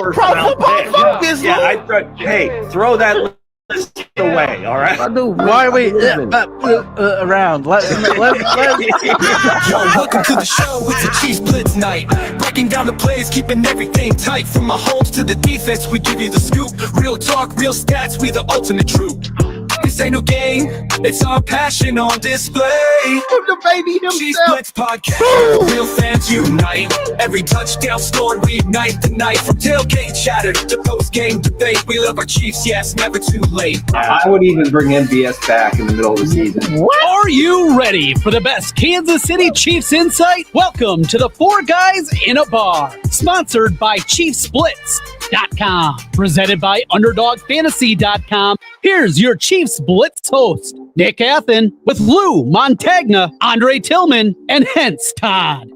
first round pick. Throw that list away. All right. Why are we around? Let's Yo, welcome to the show. It's a Chiefs Blitz night. Breaking down the plays, keeping everything tight. From Mahomes to the defense, we give you the scoop. Real talk, real stats, we the ultimate troop. This ain't no game, it's our passion on display. The baby himself. Chiefs Blitz podcast, real fans unite. Every touchdown scored, we ignite the night. From tailgate chatter to post-game debate, we love our Chiefs, yes, never too late. I would even bring MVS back in the middle of the season. Are you ready for the best Kansas City Chiefs insight? Welcome to the Four Guys in a Bar, sponsored by ChiefsBlitz.com, presented by UnderdogFantasy.com. Here's your Chiefs Blitz host, Nick Athan, with Lou Montagna, Tillman, and Hense Todd.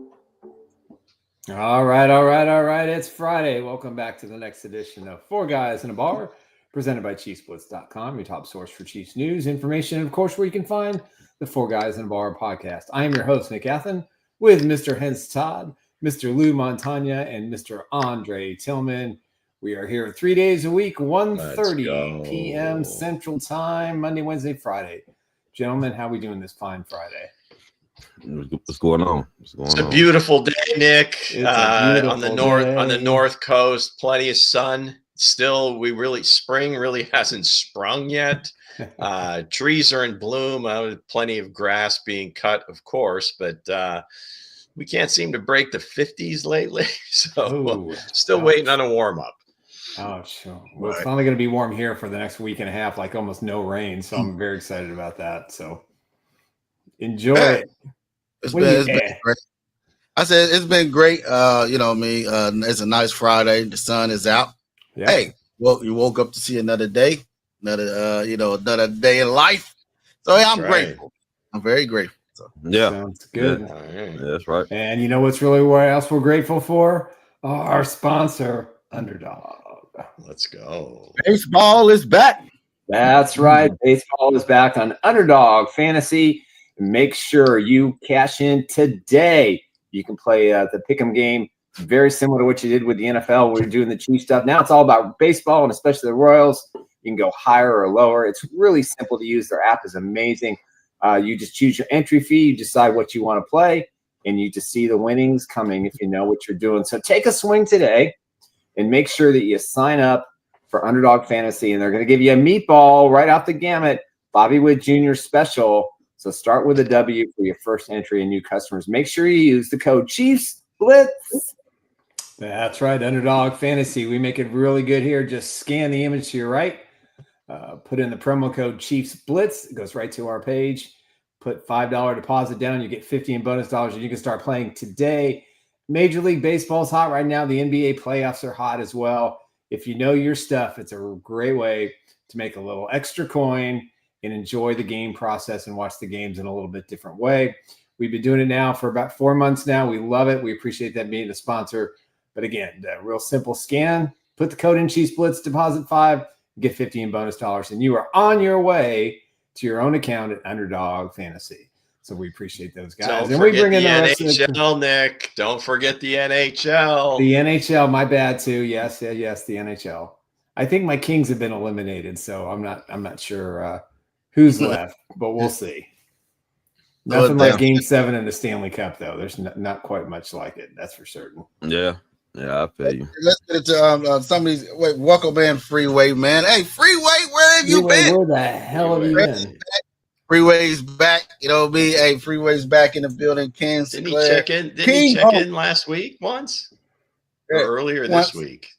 All right. It's Friday. Welcome back to the next edition of Four Guys in a Bar, presented by ChiefsBlitz.com, your top source for Chiefs news, information, and of course, where you can find the Four Guys in a Bar podcast. I am your host, Nick Athan, with Mr. Hense Todd, Mr. Lou Montagna, and Mr. Tillman. We are here 3 days a week, 1:30 p.m. Central Time, Monday, Wednesday, Friday. Gentlemen, how are we doing this fine Friday? What's going on? It's a beautiful day, Nick. On the north coast, plenty of sun. Still, spring really hasn't sprung yet. Trees are in bloom. Plenty of grass being cut, of course, but we can't seem to break the 50s lately. So still waiting on a warm up. Oh, sure. Well, it's finally going to be warm here for the next week and a half, like almost no rain. So I'm very excited about that. So enjoy it. It's been great. I said it's been great. It's a nice Friday. The sun is out. Yeah. Hey, well, you woke up to see another day, another day in life. So I'm grateful. I'm very grateful. So, yeah, sounds good. Yeah, that's right. And you know what's really what else we're grateful for? Our sponsor, Underdog. Let's go. Baseball is back. That's right. Baseball is back on Underdog Fantasy. Make sure you cash in today. You can play the pick'em game. It's very similar to what you did with the NFL. We're doing the Chiefs stuff. Now it's all about baseball, and especially the Royals. You can go higher or lower. It's really simple to use. Their app is amazing. You just choose your entry fee. You decide what you want to play, and you just see the winnings coming if you know what you're doing. So take a swing today. And make sure that you sign up for Underdog Fantasy, and they're going to give you a meatball right off the gamut, Bobby Wood Jr. special. So start with a W for your first entry and new customers. Make sure you use the code Chiefs Blitz. That's right, Underdog Fantasy. We make it really good here. Just scan the image to your right. Put in the promo code Chiefs Blitz. It goes right to our page. Put $5 deposit down. You get $50 in bonus dollars, and you can start playing today. Major League Baseball is hot right now. The NBA playoffs are hot as well. If you know your stuff, it's a great way to make a little extra coin and enjoy the game process and watch the games in a little bit different way. We've been doing it now for about 4 months now. We love it. We appreciate that being the sponsor. But again, the real simple scan, put the code in Chiefs Blitz, deposit $5, get $50 in bonus dollars, and you are on your way to your own account at Underdog Fantasy. So we appreciate those guys. Don't and forget we bring in the NHL, Nick. Don't forget the NHL. The NHL, my bad too. Yes, the NHL. I think my Kings have been eliminated, so I'm not sure who's left, but we'll see. Nothing like Game 7 in the Stanley Cup, though. There's not quite much like it. That's for certain. Yeah, I feel you. Let's get into some of these. Wait, welcome in, Freeway, man. Hey, Freeway, where have you been? Where the hell have you been? Freeway's back. Hey, Freeway's back in the building. Kansas. Didn't he check in? Didn't he check in last week once? Or earlier this week?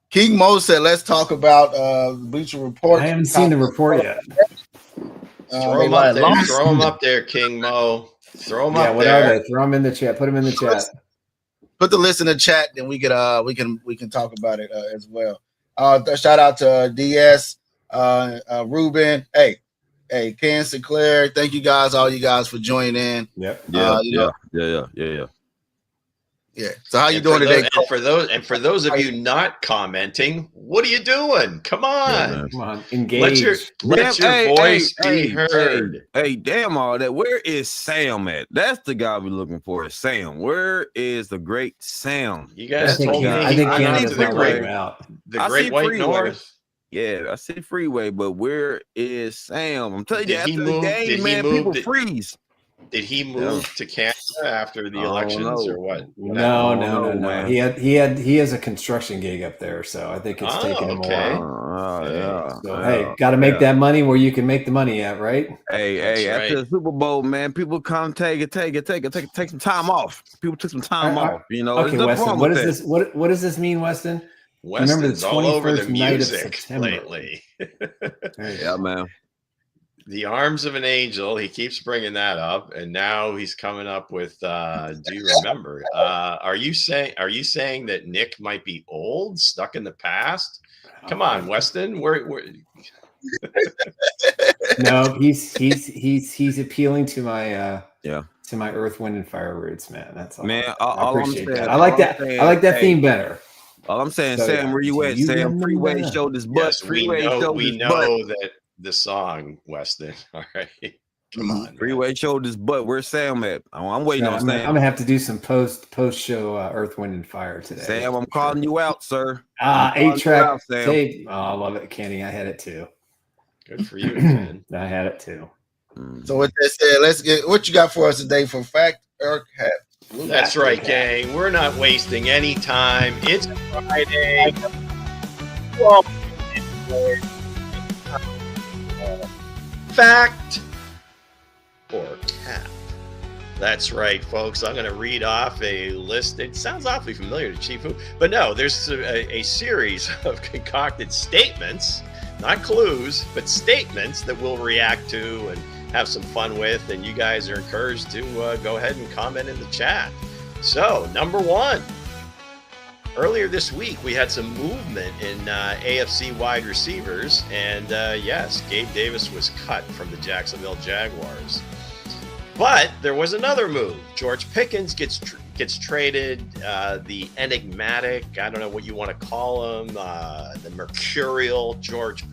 King Mo said, let's talk about Bleacher Report. I haven't seen the report yet. Throw him up there, King Mo. Throw him up there. What are they? Throw them in the chat. Put them in the chat. Put the list in the chat, then we can talk about it as well. Shout out to DS, Ruben. Hey, Ken Sinclair, thank you guys, all you guys for joining in. Yeah. Yeah. So how you doing today? And for those of you not commenting, what are you doing? Come on. Come on. Engage. Let your voice be heard. Hey, damn all that. Where is Sam at? That's the guy we're looking for. Sam. Where is the great Sam? You guys told me I think Keanu's the Great White Freeway. North. Yeah, I see Freeway, but where is Sam? I'm telling you, Did he after move- the game, did he man, move- people did- freeze. Did he move to Canada after the elections or what? No. man. He has a construction gig up there, so I think it's taking him a while. So got to make that money where you can make the money at, right? Hey, after the Super Bowl, man, people come take some time off. People took some time off. You know, okay, Weston. What is this? What does this mean, Weston? Weston's all over the 21st night of music September. lately. Yeah, man. The Arms of an Angel. He keeps bringing that up, and now he's coming up with. Do you remember? Are you saying that Nick might be old, stuck in the past? Come on, Weston. No, he's appealing to my to my Earth, Wind, and Fire roots, man. That's all. Man, I appreciate that. I like that theme better. All I'm saying, So, Sam, where you at? Sam, Freeway showed his butt. Yes, we know that the song, Weston. All right. Come on. Man. Freeway showed his butt. Where's Sam at? I'm waiting on Sam. I'm gonna have to do some post show Earth, Wind, and Fire today. Sam, I'm calling you out, sir. 8-track tape. Oh, I love it, Kenny. I had it too. Good for you, man. I had it too. So with that said, let's get what you got for us today for fact or cap. That's right, gang. We're not wasting any time. It's Friday. Fact or cap. That's right, folks. I'm going to read off a list. It sounds awfully familiar to Chief Who, but no, there's a series of concocted statements, not clues, but statements that we'll react to and have some fun with. And you guys are encouraged to go ahead and comment in the chat. So, number one. Earlier this week, we had some movement in AFC wide receivers, and yes, Gabe Davis was cut from the Jacksonville Jaguars. But there was another move. George Pickens gets traded. The enigmatic, I don't know what you want to call him, the mercurial George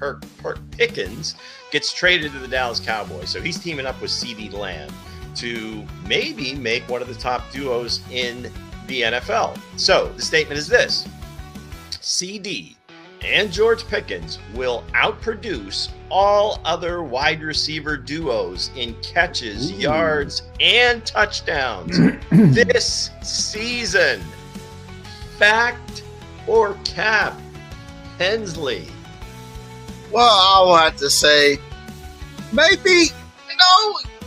Pickens gets traded to the Dallas Cowboys. So he's teaming up with CeeDee Lamb to maybe make one of the top duos in the NFL. So the statement is this: CD and George Pickens will outproduce all other wide receiver duos in catches, yards, and touchdowns this season. Fact or cap? Hensley. Well, I will have to say maybe,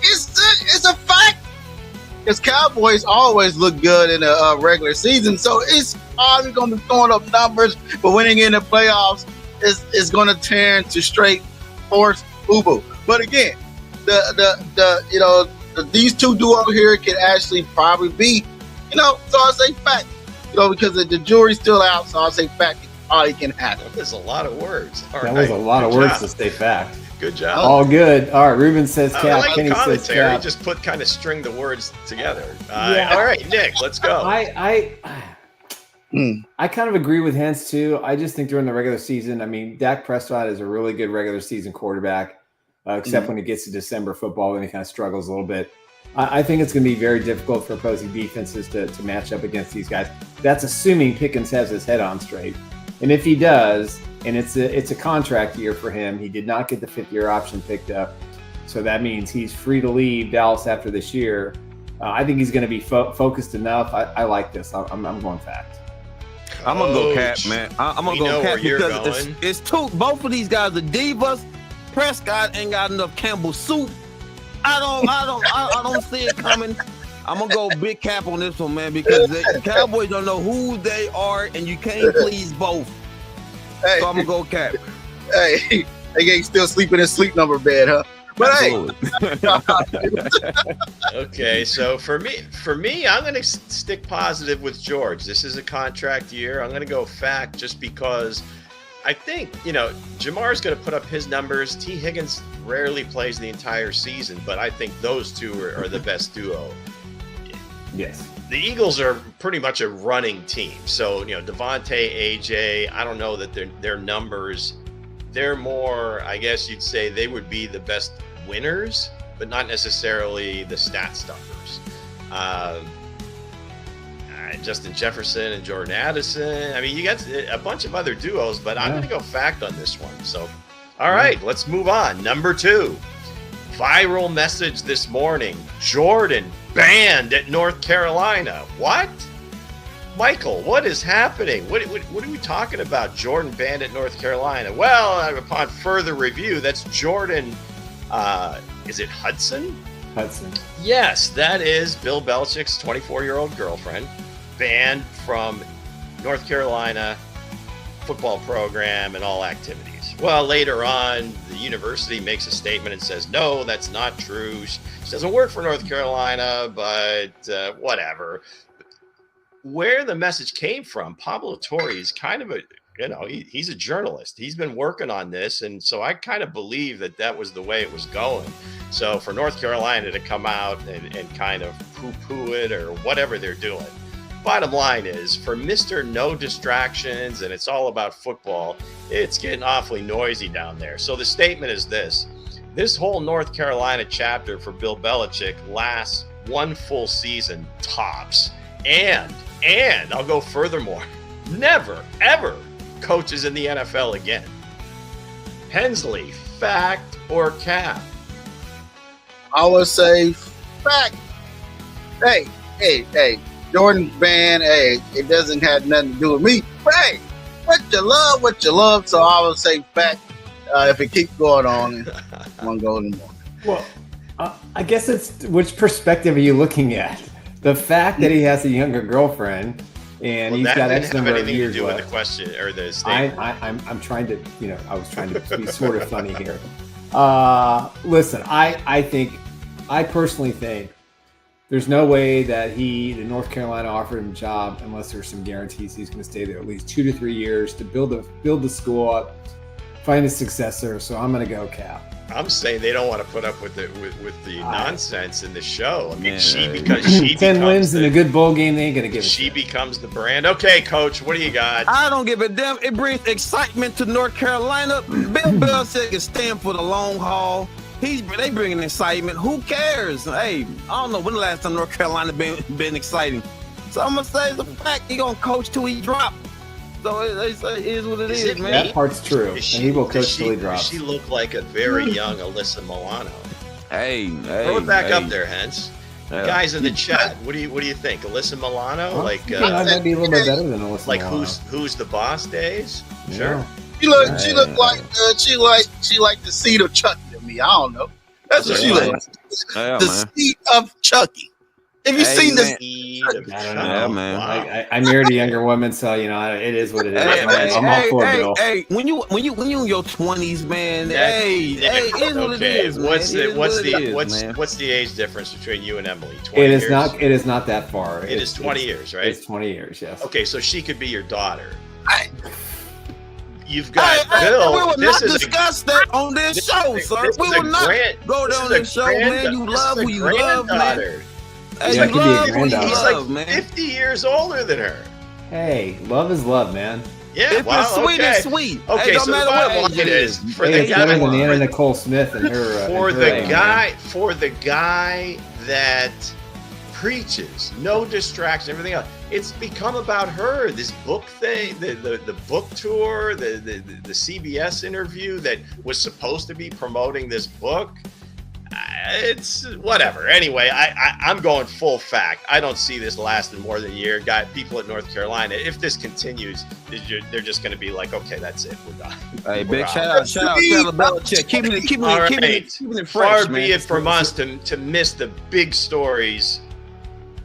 it's a fact. Because Cowboys always look good in a regular season, so it's always going to be throwing up numbers, but winning in the playoffs is going to turn to straight force boo-boo. But again, these two duos here can actually probably be, so I'll say fact, because the jury's still out, so I'll say fact. All you can have. There's a lot of words. That was a lot of words to stay fact. Good job. All good. All right, Ruben says cap. I like Kenny says cap. Just kind of string the words together. All right, Nick, let's go. I kind of agree with Hense too. I just think during the regular season, Dak Prescott is a really good regular season quarterback, except when it gets to December football, then he kind of struggles a little bit. I think it's going to be very difficult for opposing defenses to match up against these guys. That's assuming Pickens has his head on straight. And if he does, and it's a contract year for him, he did not get the 5th-year option picked up. So that means he's free to leave Dallas after this year. I think he's going to be focused enough. I like this. I'm going fact. I'm going to go cap, man. I'm going to go cap because it's two. Both of these guys are divas. Prescott ain't got enough Campbell soup. I don't see it coming. I'm going to go big cap on this one, man, because the Cowboys don't know who they are, and you can't please both. Hey, so I'm going to go cap. Hey, they still sleeping in sleep number bed, huh? But Okay, so for me, I'm going to stick positive with George. This is a contract year. I'm going to go fact just because I think, Jamar's going to put up his numbers. T. Higgins rarely plays the entire season, but I think those two are the best duo. Yes. The Eagles are pretty much a running team. So, Devontae, AJ, I don't know that their numbers, they're more, I guess you'd say they would be the best winners, but not necessarily the stat stuffers. Justin Jefferson and Jordan Addison. I mean, you got a bunch of other duos, but I'm going to go fact on this one. So, all right, let's move on. Number 2, viral message this morning. Jordan banned at North Carolina. What? Michael, what is happening? What are we talking about? Jordan banned at North Carolina. Well, upon further review, that's Jordan. Is it Hudson? Hudson. Yes, that is Bill Belichick's 24-year-old girlfriend, banned from North Carolina football program and all activities. Well, later on, the university makes a statement and says, no, that's not true. She doesn't work for North Carolina, but whatever. Where the message came from, Pablo Torre is kind of he's a journalist. He's been working on this. And so I kind of believe that was the way it was going. So for North Carolina to come out and kind of poo-poo it or whatever they're doing. Bottom line is, for Mr. No Distractions, and it's all about football, it's getting awfully noisy down there. So the statement is this. This whole North Carolina chapter for Bill Belichick lasts one full season tops. And I'll go furthermore, never, ever coaches in the NFL again. Hensley, fact or cap? I would say fact. Hey. Jordan band, it doesn't have nothing to do with me. Hey, what you love. So I would say fact. If it keeps going on, I won't go anymore. Well, I guess it's which perspective are you looking at? The fact that he has a younger girlfriend and he's got X number of years left. With the question or the statement. I'm trying to, I was trying to be sort of funny here. Listen, I personally think there's no way that the North Carolina offered him a job unless there's some guarantees he's going to stay there at least 2 to 3 years to build the school up, find a successor. So I'm going to go cap. I'm saying they don't want to put up with the nonsense in the show. I mean, because she 10 wins in a good bowl game, they ain't going to give it. She becomes the brand. Okay, Coach, what do you got? I don't give a damn. It brings excitement to North Carolina. Bill Belichick is staying for the long haul. They bringing excitement. Who cares? Hey, I don't know when the last time North Carolina been exciting. So I'm gonna say the fact he gonna coach till he drop. So it is what it is, man. That part's true. And he will coach till he drops. She look like a very young Alyssa Milano. Hey, throw it back up there, Hense. Guys in the chat, what do you think? Alyssa Milano, I might be a little bit better than Alyssa Milano. Like who's the boss days? Sure. She looked like she like the seed of Chucky to me. I don't know. That's what she looked like. The seed of Chucky. Have you seen this? I don't know, man. Wow. I married a younger woman, so it is what it is. I'm all for it, Bill. Hey, when you in your 20s, man. It is what it is. What's the age difference between you and Emily? 20 years? It is not that far. It is 20 years, right? It's 20 years, yes. Okay, so she could be your daughter. You've got Bill. We will not discuss that on this show, sir. We will not go down this show, man. You love who you love, man. Hey, you love who you He's like 50 years older than her. Hey, love is love, man. Yeah, if it's sweet, it's sweet. Okay, so the bottom line is for the guy than Anna Nicole Smith and her. For the guy that preaches no distraction, everything else. It's become about her. This book thing, the book tour, the CBS interview that was supposed to be promoting this book. It's whatever. Anyway, I'm going full fact. I don't see this lasting more than a year. People at North Carolina, if this continues, they're just going to be like, okay, that's it. We're done. Hey, big shout out to Belichick. Keeping it fresh, Far be it from us to miss the big stories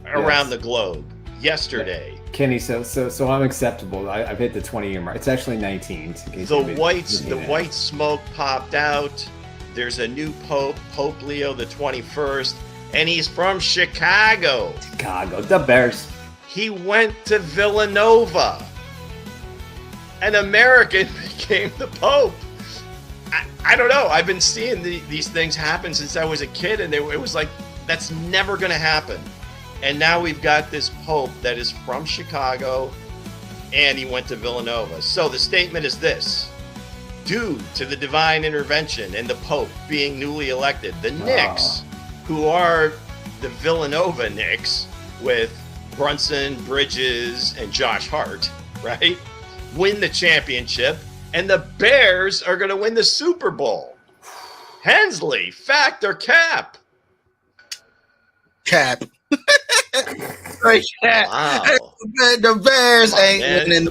around the globe. Yesterday, Kenny. So I'm acceptable. I've hit the 20-year mark. It's actually 19. The white smoke popped out. There's a new Pope Leo the 21st, and he's from Chicago. The Bears. He went to Villanova. An American became the Pope. I don't know. I've been seeing these things happen since I was a kid, and it was like, that's never going to happen. And now we've got this Pope that is from Chicago, and he went to Villanova. So the statement is this: due to the divine intervention and the Pope being newly elected, the Knicks, who are the Villanova Knicks with Brunson, Bridges, and Josh Hart, right, win the championship, and the Bears are going to win the Super Bowl. Hensley, fact or cap? Cap. Straight cap. Wow. The Bears ain't winning.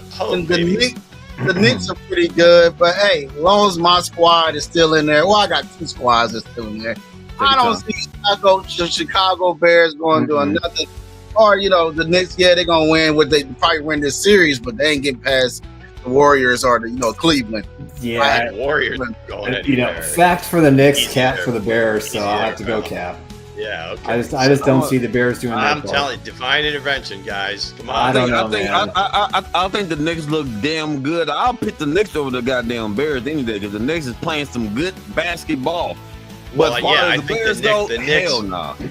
The Knicks are pretty good, but hey, as long as my squad is still in there, well, I got 2 squads that's still in there. I don't see the Chicago Bears going to do nothing. Or, the Knicks, they're going to win. They probably win this series, but they ain't getting past the Warriors or Cleveland. Yeah. Right, Warriors going anywhere. Fact for the Knicks, cap for the Bears, so I'll have to go cap. Yeah, okay. I just don't see the Bears doing that. I'm telling you, divine intervention, guys. Come on. I think the Knicks look damn good. I'll pick the Knicks over the goddamn Bears any day because the Knicks is playing some good basketball. Well, but I think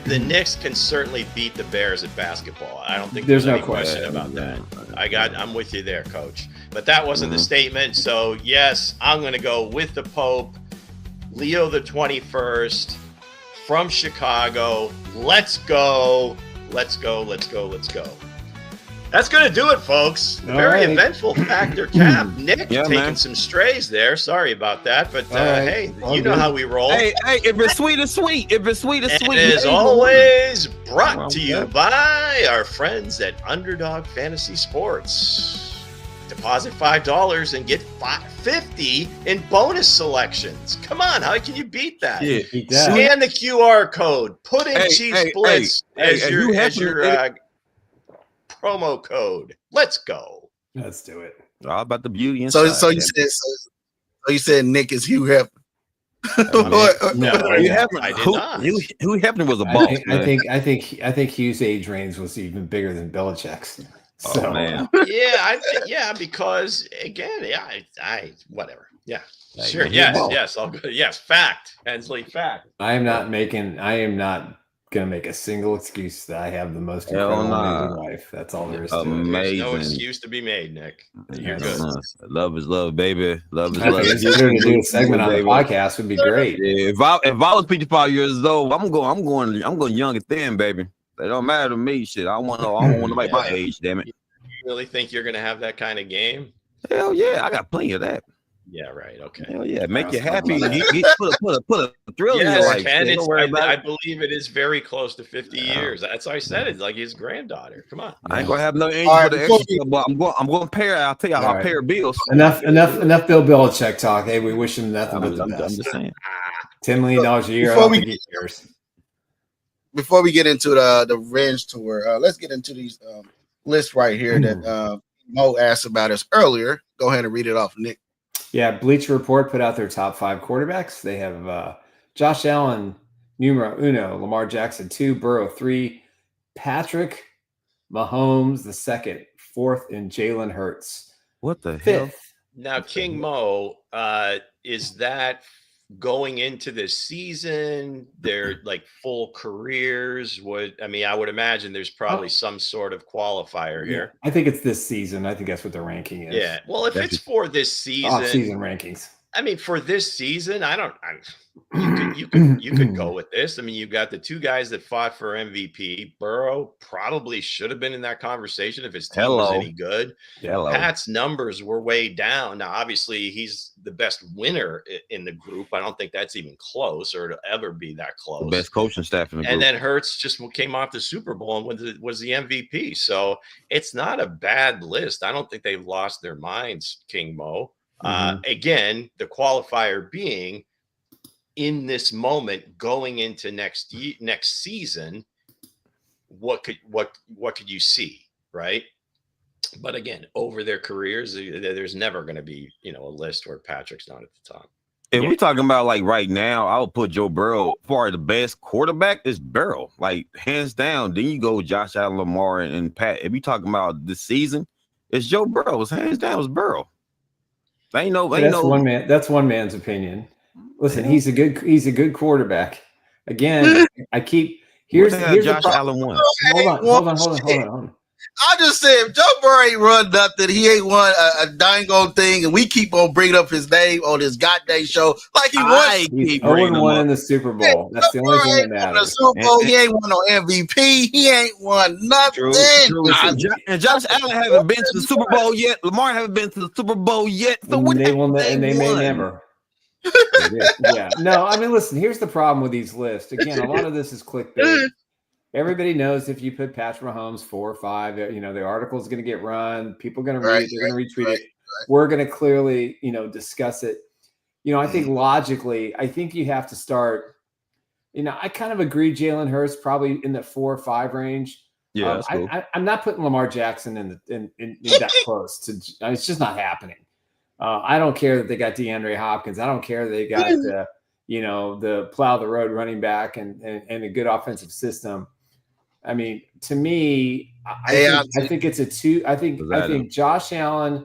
the Knicks can certainly beat the Bears at basketball. I don't think there's any question about that. I'm with you there, Coach. But that wasn't the statement. So yes, I'm going to go with the Pope, Leo the 21st, from Chicago. Let's go. Let's go. Let's go. Let's go. That's going to do it, folks. Very eventful factor cap. Nick taking some strays there. Sorry about that. But hey, you know how we roll. Hey, if it's sweet, it's sweet. If it's sweet, it's sweet. It is always brought to you by our friends at Underdog Fantasy Sports. Deposit $5 and get $50 in bonus selections. Come on, how can you beat that? Scan the QR code. Put in Chiefs Blitz as your promo code. Let's go. Let's do it. All about the beauty inside. So you said Nick is Hugh Hefner. No, I did not. Hugh Hefner was a boss. I think Hugh's age range was even bigger than Belichick's. So. Oh man. Because again, I whatever. Yeah. Sure. Yes. All good. Yes. Fact. Hensley. Fact. I am not gonna make a single excuse that I have the most incredible life. That's all there is to it. There's no excuse to be made, Nick. You're good. Love is love, baby. Love is love. To do a segment on the podcast would be great. Yeah, if I was 55 years old, I'm going young and thin, baby. It don't matter to me. Shit, I don't want to make my age. Damn it. You really think you're gonna have that kind of game? Hell yeah, I got plenty of that. Yeah, right. Okay. Hell yeah, make you happy. Put a thrill in your life. Ken, I believe it is very close to 50 years. That's why I said it's like his granddaughter. Come on. I ain't gonna have no age for the extra, but I'm going to pay her. I'll tell you, I'll pay her bills. Enough Bill Belichick talk. Hey, we wish him nothing but the best. I'm just saying. $10 million a year. Before we get into the Revenge Tour, let's get into these lists right here that Mo asked about us earlier. Go ahead and read it off, Nick. Yeah, Bleacher Report put out their top 5 quarterbacks. They have Josh Allen, numero uno, Lamar Jackson 2, Burrow 3, Patrick Mahomes the 2nd, 4th, and Jalen Hurts. What the 5th. hell? Now, King Mo, is that going into this season, they're like full careers? I would imagine there's probably some sort of qualifier here. I think it's this season. I think that's what the ranking is. Yeah. Well, if it's for this season, off-season rankings. I mean, for this season, you could go with this. I mean, you've got the 2 guys that fought for MVP. Burrow probably should have been in that conversation if his team was any good. Pat's numbers were way down. Now, obviously, he's the best winner in the group. I don't think that's even close or to ever be that close. The best coaching staff in the group. And then Hurts just came off the Super Bowl and was the MVP. So it's not a bad list. I don't think they've lost their minds, King Mo. Again, the qualifier being in this moment going into next season, what could you see, right? But again, over their careers, there's never going to be a list where Patrick's not at the top. If we're talking about like right now, I would put Joe Burrow far the best quarterback is Burrow, like hands down. Then you go Josh Allen, Lamar, and Pat. If we talking about this season, it's Joe Burrow. It's hands down. It's Burrow. That's one man's opinion. Listen, he's a good quarterback. Again, I keep Here's Josh Allen won. Hold on. I just said, if Joe Burrow ain't run nothing, he ain't won a dang old thing, and we keep on bringing up his name on this goddamn show like he won. He's 0-1 in the Super Bowl. That's the only thing that matters. The Super Bowl, he ain't won no MVP. He ain't won nothing. True. And Josh Allen haven't been to the Super Bowl yet. Lamar haven't been to the Super Bowl yet. So what they may never. Yeah. No, I mean, listen, here's the problem with these lists. Again, a lot of this is clickbait. Everybody knows if you put Patrick Mahomes 4 or 5, the article is going to get run. People are going to read it. They're going to retweet it. We're going to clearly, discuss it. I think logically, I think you have to start. I kind of agree. Jalen Hurts probably in the 4 or 5 range. Yeah, that's cool. I'm not putting Lamar Jackson in that close to. It's just not happening. I don't care that they got DeAndre Hopkins. I don't care that they got the plow the road running back and a good offensive system. I mean, to me, I think it's a 2. I think Josh Allen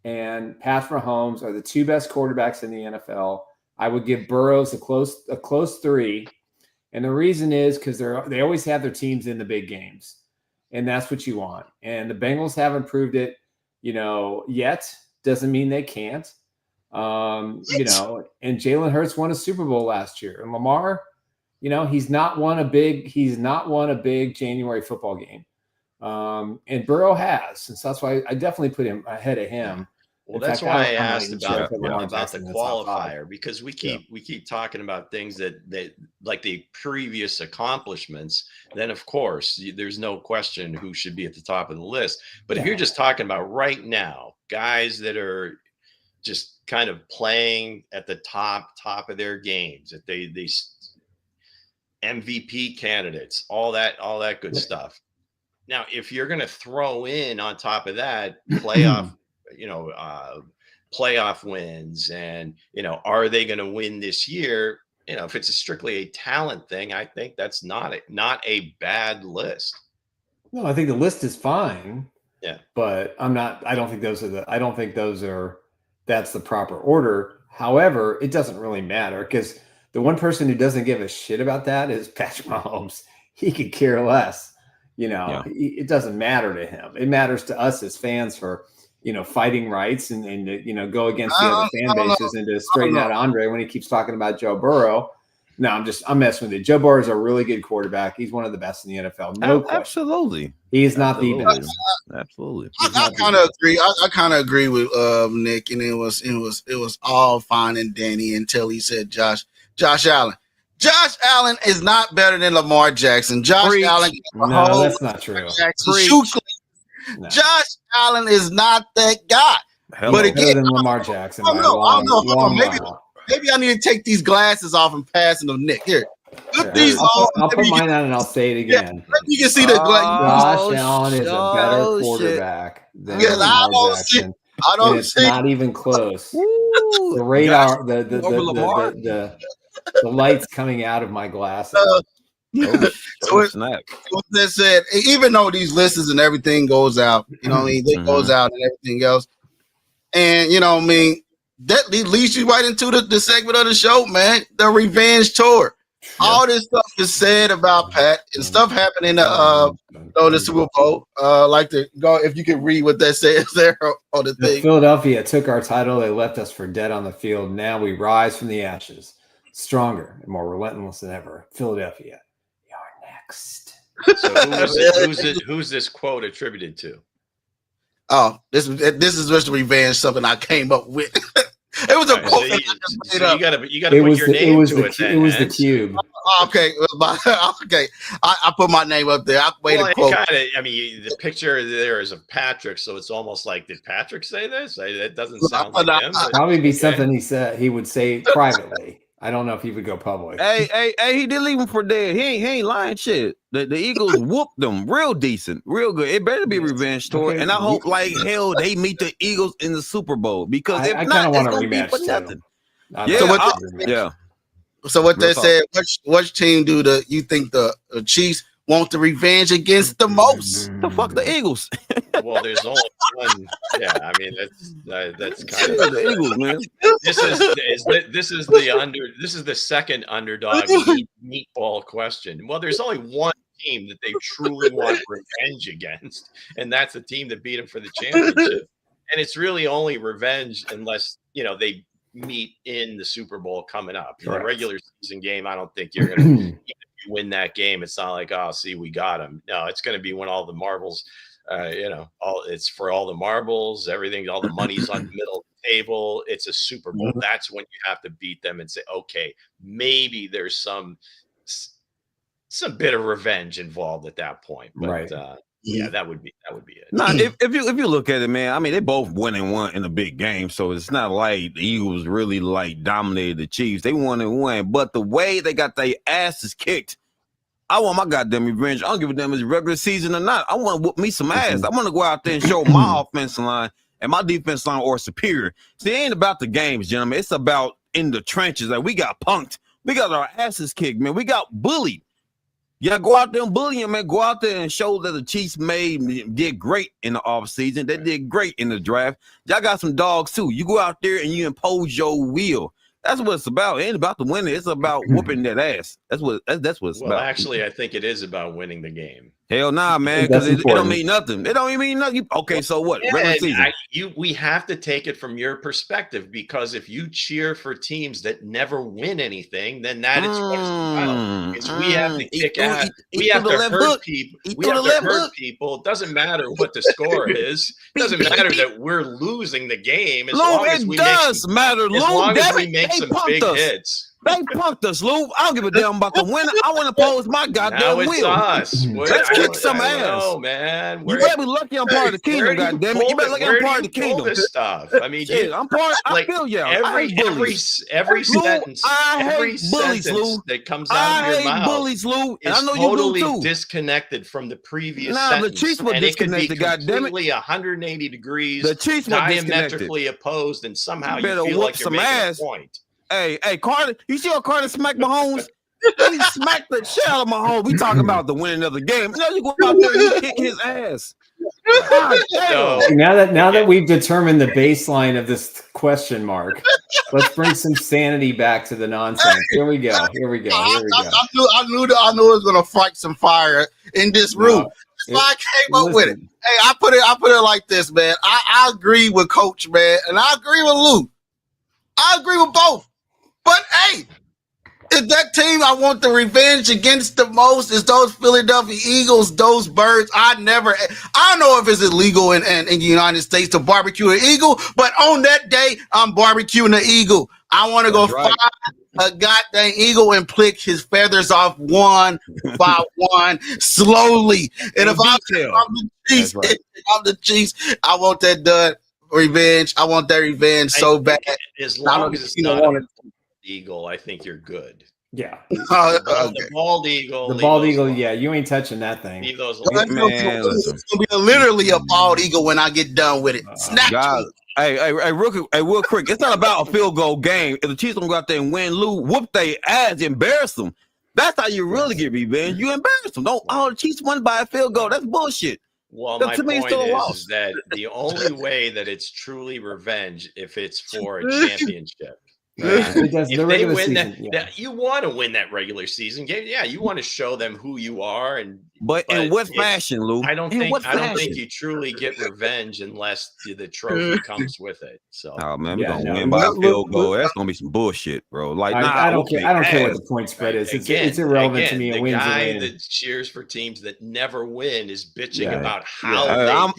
and Patrick Mahomes are the 2 best quarterbacks in the NFL. I would give Burrows a close 3, and the reason is because they always have their teams in the big games, and that's what you want. And the Bengals haven't proved it, yet. Doesn't mean they can't. And Jalen Hurts won a Super Bowl last year, and Lamar. He's not won a big January football game. And Burrow has. And so that's why I definitely put him ahead of him. Well, that's why I asked about the qualifier, because we keep talking about things that like the previous accomplishments. Then, of course, there's no question who should be at the top of the list. But if you're just talking about right now, guys that are just kind of playing at the top of their games, that they MVP candidates, all that good stuff. Now, if you're going to throw in on top of that playoff wins, and are they going to win this year? If it's strictly a talent thing, I think that's not a bad list. No, I think the list is fine. Yeah, but I don't think that's the proper order. However, it doesn't really matter because the one person who doesn't give a shit about that is Patrick Mahomes. He could care less. It doesn't matter to him. It matters to us as fans for, fighting rights and go against the other fan bases and to straighten out Andre when he keeps talking about Joe Burrow. No, I'm messing with you. Joe Burrow is a really good quarterback. He's one of the best in the NFL. No question. Absolutely. He is not the best. Absolutely. I kind of agree. I kind of agree with Nick, and it was all fine and dandy until he said Josh Allen. Josh Allen is not better than Lamar Jackson. Allen. No, that's not true. No. Josh Allen is not that guy. But again, better than Lamar Jackson. I don't know. Maybe I need to take these glasses off and pass them to Nick. Here. These I'll put mine on and I'll say it again. You can see the Josh Allen is a better quarterback than Lamar Jackson. I don't it's not even close. The radar, the lights coming out of my glasses. So what that said, even though these lists and everything goes out, it goes out and everything else. And that leads you right into the segment of the show, man. The Revenge Tour. Yeah. All this stuff is said about Pat and stuff happened in the Super Bowl. Like to go if you can read what that says there on the thing. Philadelphia took our title. They left us for dead on the field. Now we rise from the ashes, stronger and more relentless than ever. Philadelphia, you're next. So who's this quote attributed to? Oh, this is just revenge. Something I came up with. It was a quote. So you gotta put your name to it. It was the cube. Okay, okay. I put my name up there. I made a quote. The picture there is of Patrick, so it's almost like, did Patrick say this? That doesn't sound like him. Probably be something he would say privately. I don't know if he would go public. Hey, he did leave him for dead. He ain't lying shit. The Eagles whooped them real decent, real good. It better be Revenge Tour. Okay. And I hope like hell they meet the Eagles in the Super Bowl, because if not, it's gonna be for nothing. So what they said, which team you think the Chiefs want the revenge against the most? The fuck the Eagles. Well, there's only one. Yeah, I mean that's kind of the Eagles, man. This is the second underdog meatball question. Well, there's only one team that they truly want revenge against, and that's the team that beat them for the championship. And it's really only revenge unless they meet in the Super Bowl coming up. The regular season game, I don't think you're going to win that game. It's not like, oh, see, we got them. No, it's going to be when all the marbles, it's for all the marbles, everything, all the money's on the middle of the table. It's a Super Bowl. That's when you have to beat them and say, okay, maybe there's some bit of revenge involved at that point. But yeah, that would be it. Nah, if you look at it, man, I mean, they both won and won in a big game, so it's not like the Eagles really like dominated the Chiefs. They won and won, but the way they got their asses kicked, I want my goddamn revenge. I don't give a damn if it's regular season or not. I want to whoop me some ass. I want to go out there and show my offensive line and my defense line are superior. See, it ain't about the games, gentlemen. It's about in the trenches. Like, we got punked. We got our asses kicked, man. We got bullied. Yeah, go out there and bully him, man. Go out there and show that the Chiefs did great in the offseason. They did great in the draft. Y'all got some dogs, too. You go out there and you impose your will. That's what it's about. It ain't about the winning. It's about whooping that ass. That's what it's about. Actually, I think it is about winning the game. Hell nah, man, because it don't mean nothing. It don't even mean nothing. Okay, so what? Regular season. We have to take it from your perspective, because if you cheer for teams that never win anything, then that is what it's about. Because we have to kick ass. We have to hurt people. We have to hurt people. It doesn't matter what the score is. It doesn't matter that we're losing the game. As long as we make some big hits. They punked us, Lou. I don't give a damn about the winner. I want to pose my goddamn will. Now it's us. Let's kick some ass. No, man. You better be lucky I'm part of the kingdom, goddamn it. You better lucky I'm part of the kingdom. This stuff. I mean, I'm part. I feel y'all. Every sentence that comes out of your mouth bullies, Lou. And I know totally you do too. Disconnected from the previous sentence. The Chiefs were disconnected, goddamn it. 180 degrees. The Chiefs were diametrically opposed, and somehow you feel like you're making a point. Hey, Carter, you see how Carter smacked Mahomes? He smacked the shit out of Mahomes. We talking about the winning of the game. You know, you go out there and you kick his ass. Now that we've determined the baseline of this question mark, let's bring some sanity back to the nonsense. Here we go. I knew it was gonna fight some fire in this room. So I came up with it. Hey, I put it like this, man. I agree with Coach, man, and I agree with Lou. I agree with both. But hey, is that team I want the revenge against the most is those Philadelphia Eagles, those birds. I don't know if it's illegal in the United States to barbecue an eagle, but on that day, I'm barbecuing an eagle. I want to go find a goddamn eagle and pluck his feathers off one by one slowly. And if I'm the Chiefs, I want that done. Revenge. I want that revenge so bad. As long as it's not a eagle, I think you're good. Yeah. The bald eagle. The bald eagle, yeah. You ain't touching that thing. Leave those it's going to be literally a bald eagle when I get done with it. Snap. Hey, real quick. It's not about a field goal game. If the Chiefs don't go out there and win, Lou, whoop their ass, embarrass them. That's how you really get revenge. You embarrass them. The Chiefs won by a field goal. That's bullshit. Well, my point is that the only way that it's truly revenge if it's for a championship. If they win that, you want to win that regular season game. Yeah, you want to show them who you are, but in what fashion, Lou? I don't think you truly get revenge unless the trophy comes with it. So, oh man, we're gonna win by a field goal. That's gonna be some bullshit, bro. Like, I don't care what the point spread is. It's irrelevant to me. The guy that cheers for teams that never win is bitching about how I'm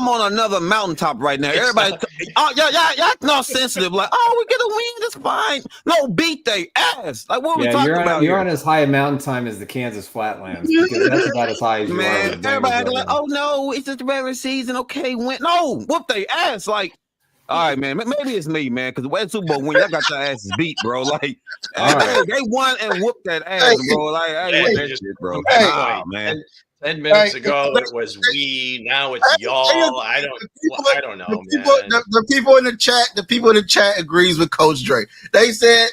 on another mountaintop right now. Everybody, y'all not sensitive. Like, we get a win. That's fine. No, beat they ass. Like, what we talking about? You're on as high a mountain time as the Kansas Flatlands, because that's about as high as you are. Everybody like, oh no, it's just the regular season. Okay, win. No, whoop they ass. Like, all right, man. Maybe it's me, man, because the way Super Bowl win, y'all got your asses beat, bro. Like, they won and whooped that ass, bro. Like, I ain't that shit, bro. Man. 10 minutes ago, it was we. Now it's y'all. I don't know, man. The people in the chat agrees with Coach Dre. They said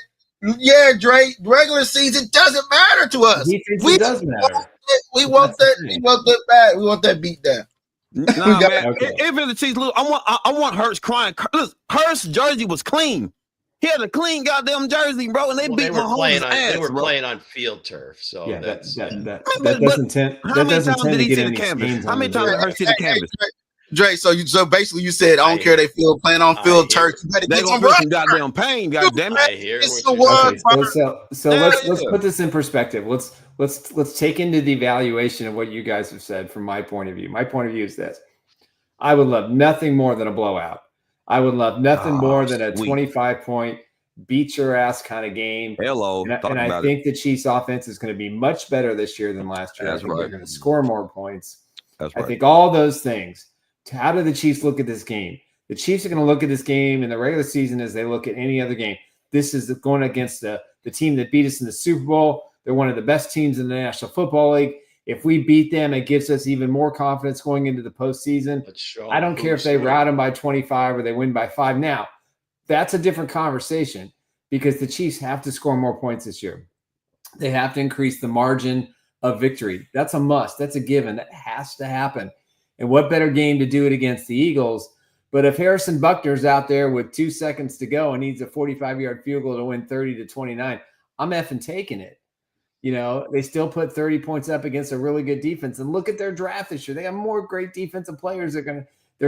Yeah, Dre. Regular season doesn't matter to us. Defense does matter. We want that. We want that bad. We want that beat down. Nah, man. Okay. If it's the Chiefs, look, I want Hurts crying. Look, Hurts' jersey was clean. He had a clean goddamn jersey, bro, and they beat Mahomes' ass. They were playing on field turf, so yeah, that doesn't tend. How many times did he see the canvas? How many times did Hurts see the canvas? Dre, so basically you said I don't care they feel playing on field turf. They gonna feel some goddamn pain, goddamn it. I hear So let's put this in perspective. Let's take into the evaluation of what you guys have said from my point of view. My point of view is this: I would love nothing more than a blowout. I would love nothing more than a 25-point beat your ass kind of game. Hello, and I think the Chiefs offense is going to be much better this year than last year. I think they're going to score more points. That's right. I think all those things. How do the Chiefs look at this game? The Chiefs are going to look at this game in the regular season as they look at any other game. This is going against the team that beat us in the Super Bowl. They're one of the best teams in the National Football League. If we beat them, it gives us even more confidence going into the postseason. I don't care if they rout them by 25 or they win by 5. Now, that's a different conversation because the Chiefs have to score more points this year. They have to increase the margin of victory. That's a must. That's a given. That has to happen. And what better game to do it against the Eagles? But if Harrison Buckner's out there with 2 seconds to go and needs a 45-yard field goal to win 30-29, I'm effing taking it. You know, they still put 30 points up against a really good defense. And look at their draft this year. They have more great defensive players. They're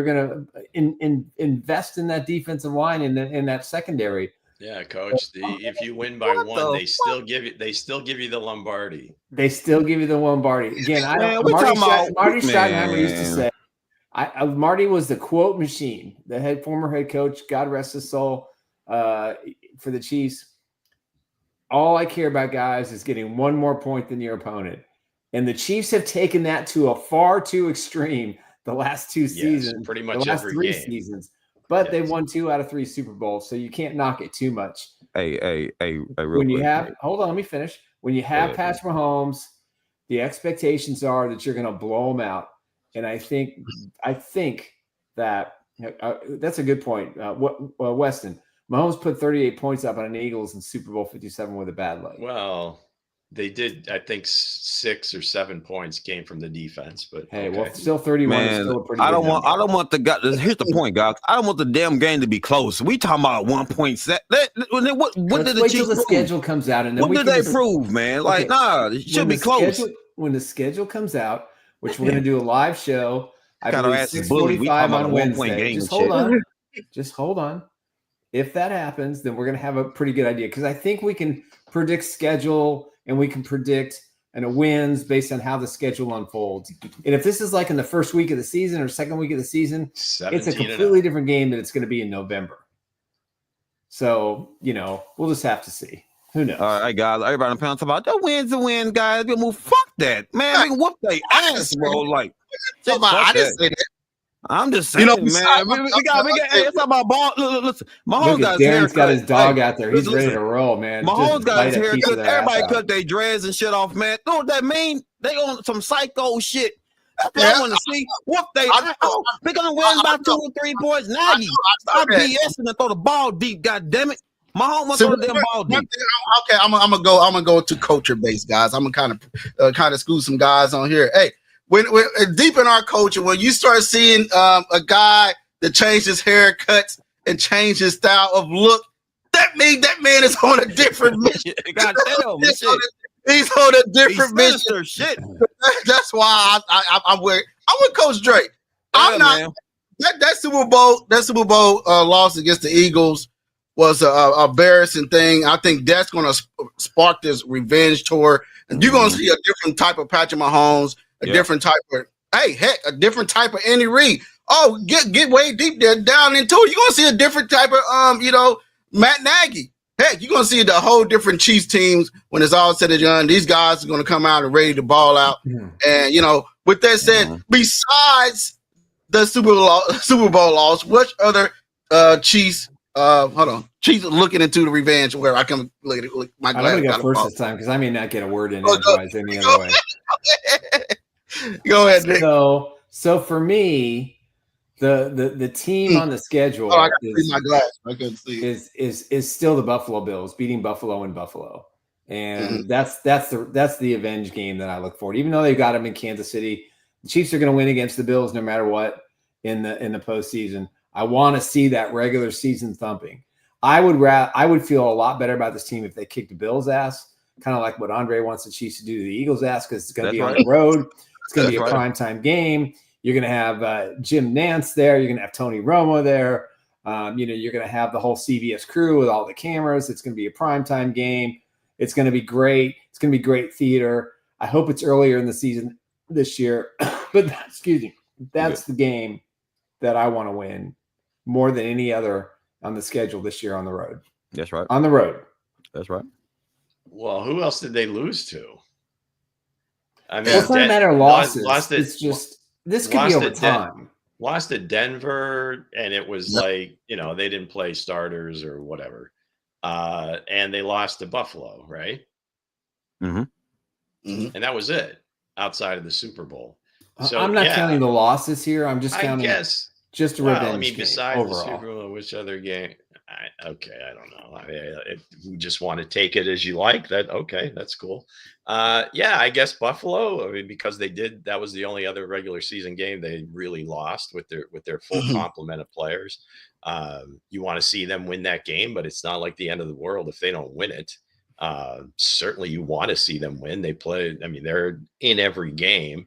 gonna invest in that defensive line in that secondary. Yeah, Coach. If you win by one, they still give you the Lombardi. They still give you the Lombardi. Again, Marty Schottenheimer used to say, Marty was the quote machine. The former head coach, God rest his soul, for the Chiefs. All I care about, guys, is getting one more point than your opponent. And the Chiefs have taken that to a far too extreme the last 2 seasons, pretty much the last every 3 game. seasons. But they won 2 out of 3 Super Bowls, so you can't knock it too much. Hey, when you have – hold on, let me finish. When you have Patrick Mahomes, the expectations are that you're going to blow them out. And I think that that's a good point. Weston, Mahomes put 38 points up on an Eagles in Super Bowl 57 with a bad leg. Well, they did. I think 6 or 7 points came from the defense, but well, still 31 is still a pretty. I don't want the guy. Here's the point, guys. I don't want the damn game to be close. We talking about 1 point set. What did the Chiefs prove? Schedule comes out, and then what did they prove, man? Like, it should be close. When the schedule comes out, which we're going to do a live show. I got believe 6:45 on Wednesday. Just hold on. If that happens, then we're going to have a pretty good idea because I think we can predict schedule and we can predict wins based on how the schedule unfolds. And if this is like in the first week of the season or second week of the season, it's a completely different game than it's going to be in November. So, we'll just have to see. Who knows? All right, guys. Everybody on the panel talk about that win's a win, guys. We move. Fuck that, man. We can whoop their ass, bro. Like, I didn't say that. I'm just saying, man. We got. It's about ball. Listen, Mahomes got his haircut. Got his dog out there. He's ready to roll, man. Mahomes got his haircut. Everybody cut their dreads and shit off, man. You know what that mean? They on some psycho shit. That's what I want to see. What they're gonna win by 2 or 3 points. Now you stop BSing and throw the ball deep. God damn it. Mahomes wants to throw the damn ball deep. Okay, I'm gonna go to culture based, guys. I'm gonna kind of screw some guys on here. Hey. When deep in our culture, when you start seeing a guy that changed his haircuts and changed his style of look, that means that man is on a different mission. Goddamn, he's on a different mission. Shit. That's why I'm with Coach Drake. I'm not. Man. That Super Bowl loss against the Eagles was a embarrassing thing. I think that's going to spark this revenge tour, and you're going to see a different type of Patrick Mahomes. A different type of a different type of Andy Reid. Oh, get way deep there down into it. You're gonna see a different type of Matt Nagy. Heck, you're gonna see the whole different Chiefs teams when it's all said and done. These guys are gonna come out and ready to ball out. And with that said, besides the Super Bowl loss, which other Chiefs Chiefs looking into the revenge where I can look at my glass. I'm gonna go first this time because I may not get a word in edgewise any other way. Go ahead, Nick. So for me, The team on the schedule I got to see my glass. I couldn't see. Is still the Buffalo Bills, beating Buffalo in Buffalo. And that's the revenge game that I look forward to. Even though they got them in Kansas City, the Chiefs are going to win against the Bills no matter what in the postseason. I want to see that regular season thumping. I would feel a lot better about this team if they kicked the Bills' ass, kind of like what Andre wants the Chiefs to do to the Eagles' ass, because it's going to be on the road. It's going to be a primetime game. You're going to have Jim Nantz there. You're going to have Tony Romo there. You're going to have the whole CBS crew with all the cameras. It's going to be a primetime game. It's going to be great. It's going to be great theater. I hope it's earlier in the season this year. But excuse me, that's the game that I want to win more than any other on the schedule this year on the road. That's right. On the road. That's right. Well, who else did they lose to? I mean, it's not a matter of losses. It's just this could be over time. Lost to Denver, and it was like, they didn't play starters or whatever. And they lost to Buffalo, right? And that was it outside of the Super Bowl. So I'm not counting the losses here. I'm just counting just a revenge game besides overall. the Super Bowl, which other game? I don't know. If you just want to take it as you like, that's cool. I guess Buffalo. I mean, because that was the only other regular season game they really lost with their full complement of players. You want to see them win that game, but it's not like the end of the world if they don't win it. Certainly you want to see them win. They play, they're in every game.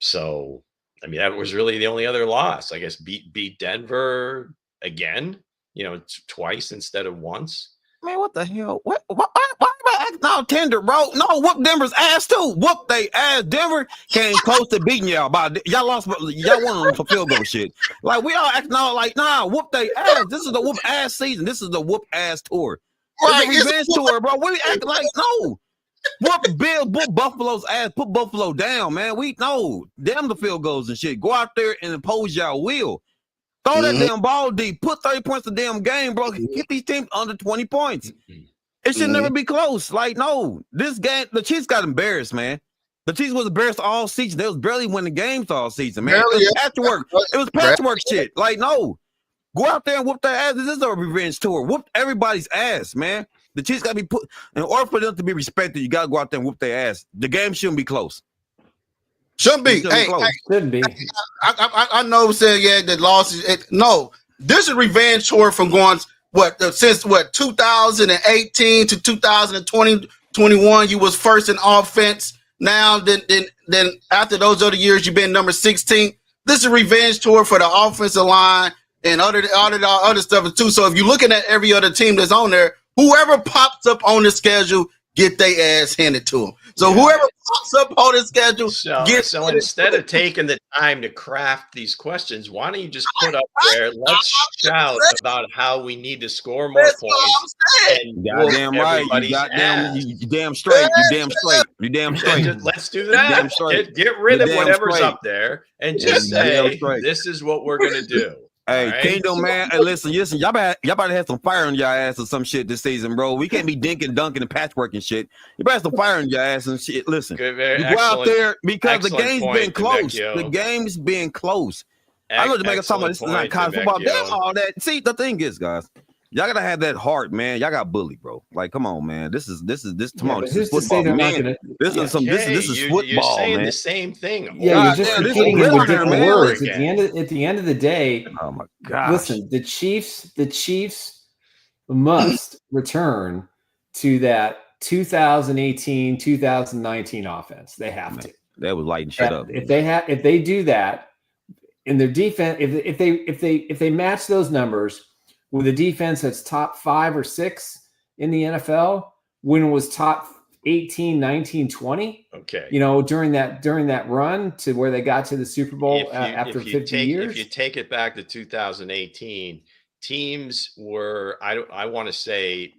So that was really the only other loss. I guess beat Denver again, twice instead of once. Man, what the hell? Why am I acting all tender, bro? No, whoop Denver's ass too. Whoop they ass. Denver came close to beating y'all. Y'all lost. Y'all won on some field goal shit. Like, we all acting all like, nah, whoop they ass. This is the whoop ass season. This is the whoop ass tour. Right, it's a revenge tour, bro. What are you acting like? No. Whoop Buffalo's ass. Put Buffalo down, man. We know. Damn the field goals and shit. Go out there and impose y'all will. Throw that damn ball deep. Put 30 points a damn game, bro. Get these teams under 20 points. It should never be close. Like, no. This game, the Chiefs got embarrassed, man. The Chiefs was embarrassed all season. They was barely winning games all season, man. It was patchwork. It was patchwork shit. Like, no. Go out there and whoop their ass. This is a revenge tour. Whoop everybody's ass, man. The Chiefs got to be put, in order for them to be respected, you got to go out there and whoop their ass. The game shouldn't be close. Shouldn't be. Shouldn't be. I know saying, the losses. No, this is a revenge tour from going, since 2018 to 2020, 21, you was first in offense. Now, then after those other years, you've been number 16. This is a revenge tour for the offensive line and other stuff too. So if you're looking at every other team that's on there, whoever pops up on the schedule, get their ass handed to them. So whoever pops up on the schedule, so instead of taking the time to craft these questions, why don't you just put up there, let's shout about how we need to score more points. And goddamn right. You damn straight. You damn straight. Let's do that. Get rid of whatever's up there and just say, this is what we're going to do. Hey, right? Kingdom, man. Hey, listen. Y'all better have some fire in your ass or some shit this season, bro. We can't be dinking, dunking, and patchworking shit. You better have some fire in your ass and shit. Listen, you go out there because the game's been close. The game's been close. I know Jamaica talking about this is not college football. Damn all that. See, the thing is, guys, y'all gotta have that heart, man. Y'all got bullied, bro. Like, come on, man. This is come on. This is football, man. This is football, you're saying man. The same thing. Yeah, you're just repeating it with different words. At the end of the day, oh my God. Listen, the Chiefs must return to that 2018, 2019 offense. They have to. That was lighting shit up. If they do that in their defense, if they match those numbers with a defense that's top 5 or 6 in the NFL, when it was top 18, 19, 20. Okay. During that run to where they got to the Super Bowl after 50 years. If you take it back to 2018, teams were, I want to say,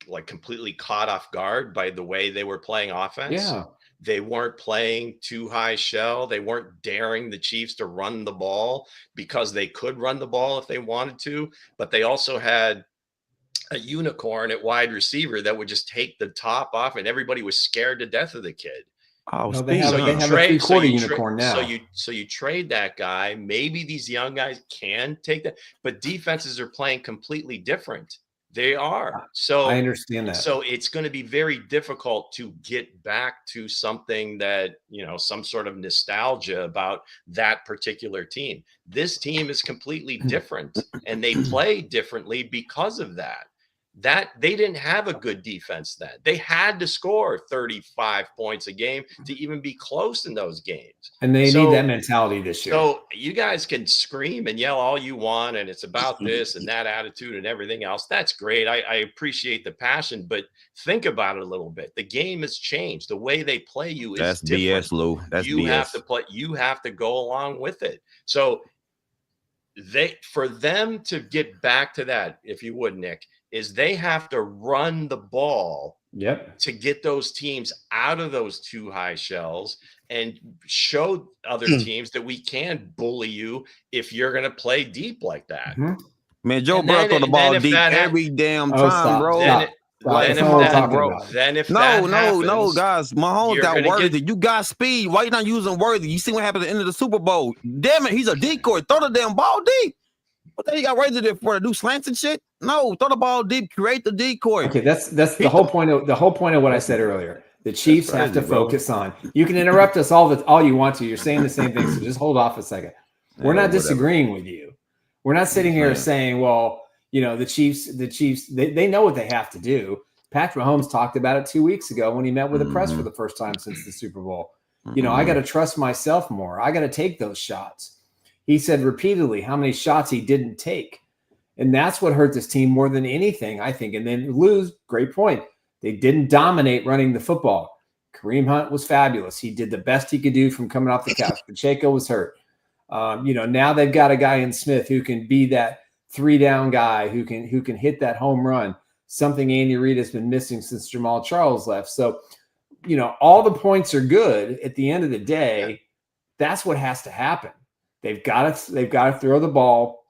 like completely caught off guard by the way they were playing offense. Yeah. They weren't playing too high shell. They weren't daring the Chiefs to run the ball because they could run the ball if they wanted to, but they also had a unicorn at wide receiver that would just take the top off, and everybody was scared to death of the kid. Oh, no, they have a 3-quarter unicorn now. So you trade that guy. Maybe these young guys can take that, but defenses are playing completely different. They are. So I understand that. So it's going to be very difficult to get back to something that, some sort of nostalgia about that particular team. This team is completely different, and they play differently because of that. That they didn't have a good defense then. They had to score 35 points a game to even be close in those games. And they need that mentality this year. So you guys can scream and yell all you want, and it's about this and that attitude and everything else. That's great. I appreciate the passion, but think about it a little bit. The game has changed. The way they play you is different. BS, Lou. That's you BS. have to play. You have to go along with it. So for them to get back to that, if you would, Nick, is they have to run the ball to get those teams out of those too high shells and show other teams that we can bully you if you're going to play deep like that. Man, Joe Burrow throw the ball deep every damn time, bro. Guys, Mahomes got Worthy. You got speed. Why you not using Worthy? You see what happened at the end of the Super Bowl? Damn it, he's a decoy. Throw the damn ball deep. But then you got Worthy there for to do slants and shit. No, throw the ball deep, create the decoy. Okay, that's the whole point of what I said earlier. The Chiefs have to focus on. You can interrupt us all you want to. You're saying the same thing, so just hold off a second. We're not disagreeing with you. We're not sitting here saying, well, the Chiefs, they know what they have to do. Patrick Mahomes talked about it 2 weeks ago when he met with the press for the first time since the Super Bowl. I got to trust myself more. I got to take those shots. He said repeatedly how many shots he didn't take. And that's what hurt this team more than anything, I think. And then Lou's great point. They didn't dominate running the football. Kareem Hunt was fabulous. He did the best he could do from coming off the couch. Pacheco was hurt. Now they've got a guy in Smith who can be that 3-down guy who can hit that home run, something Andy Reid has been missing since Jamal Charles left. So, all the points are good. At the end of the day, that's what has to happen. They've got to throw the ball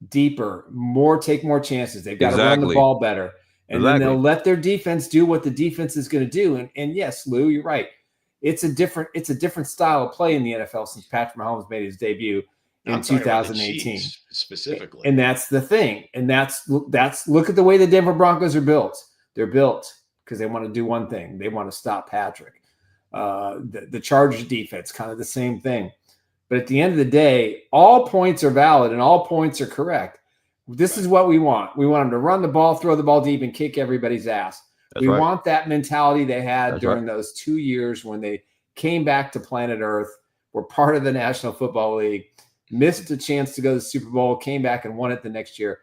deeper, take more chances. They've got to run the ball better. And then they'll let their defense do what the defense is going to do. And yes, Lou, you're right. It's a different style of play in the NFL since Patrick Mahomes made his debut in 2018 specifically. And that's the thing. And that's look at the way the Denver Broncos are built. They're built because they want to do one thing. They want to stop Patrick. The Chargers defense, kind of the same thing. But at the end of the day, all points are valid and all points are correct. This is what we want. We want them to run the ball, throw the ball deep, and kick everybody's ass. We want that mentality they had during those 2 years when they came back to planet Earth, were part of the National Football League, missed a chance to go to the Super Bowl, came back and won it the next year.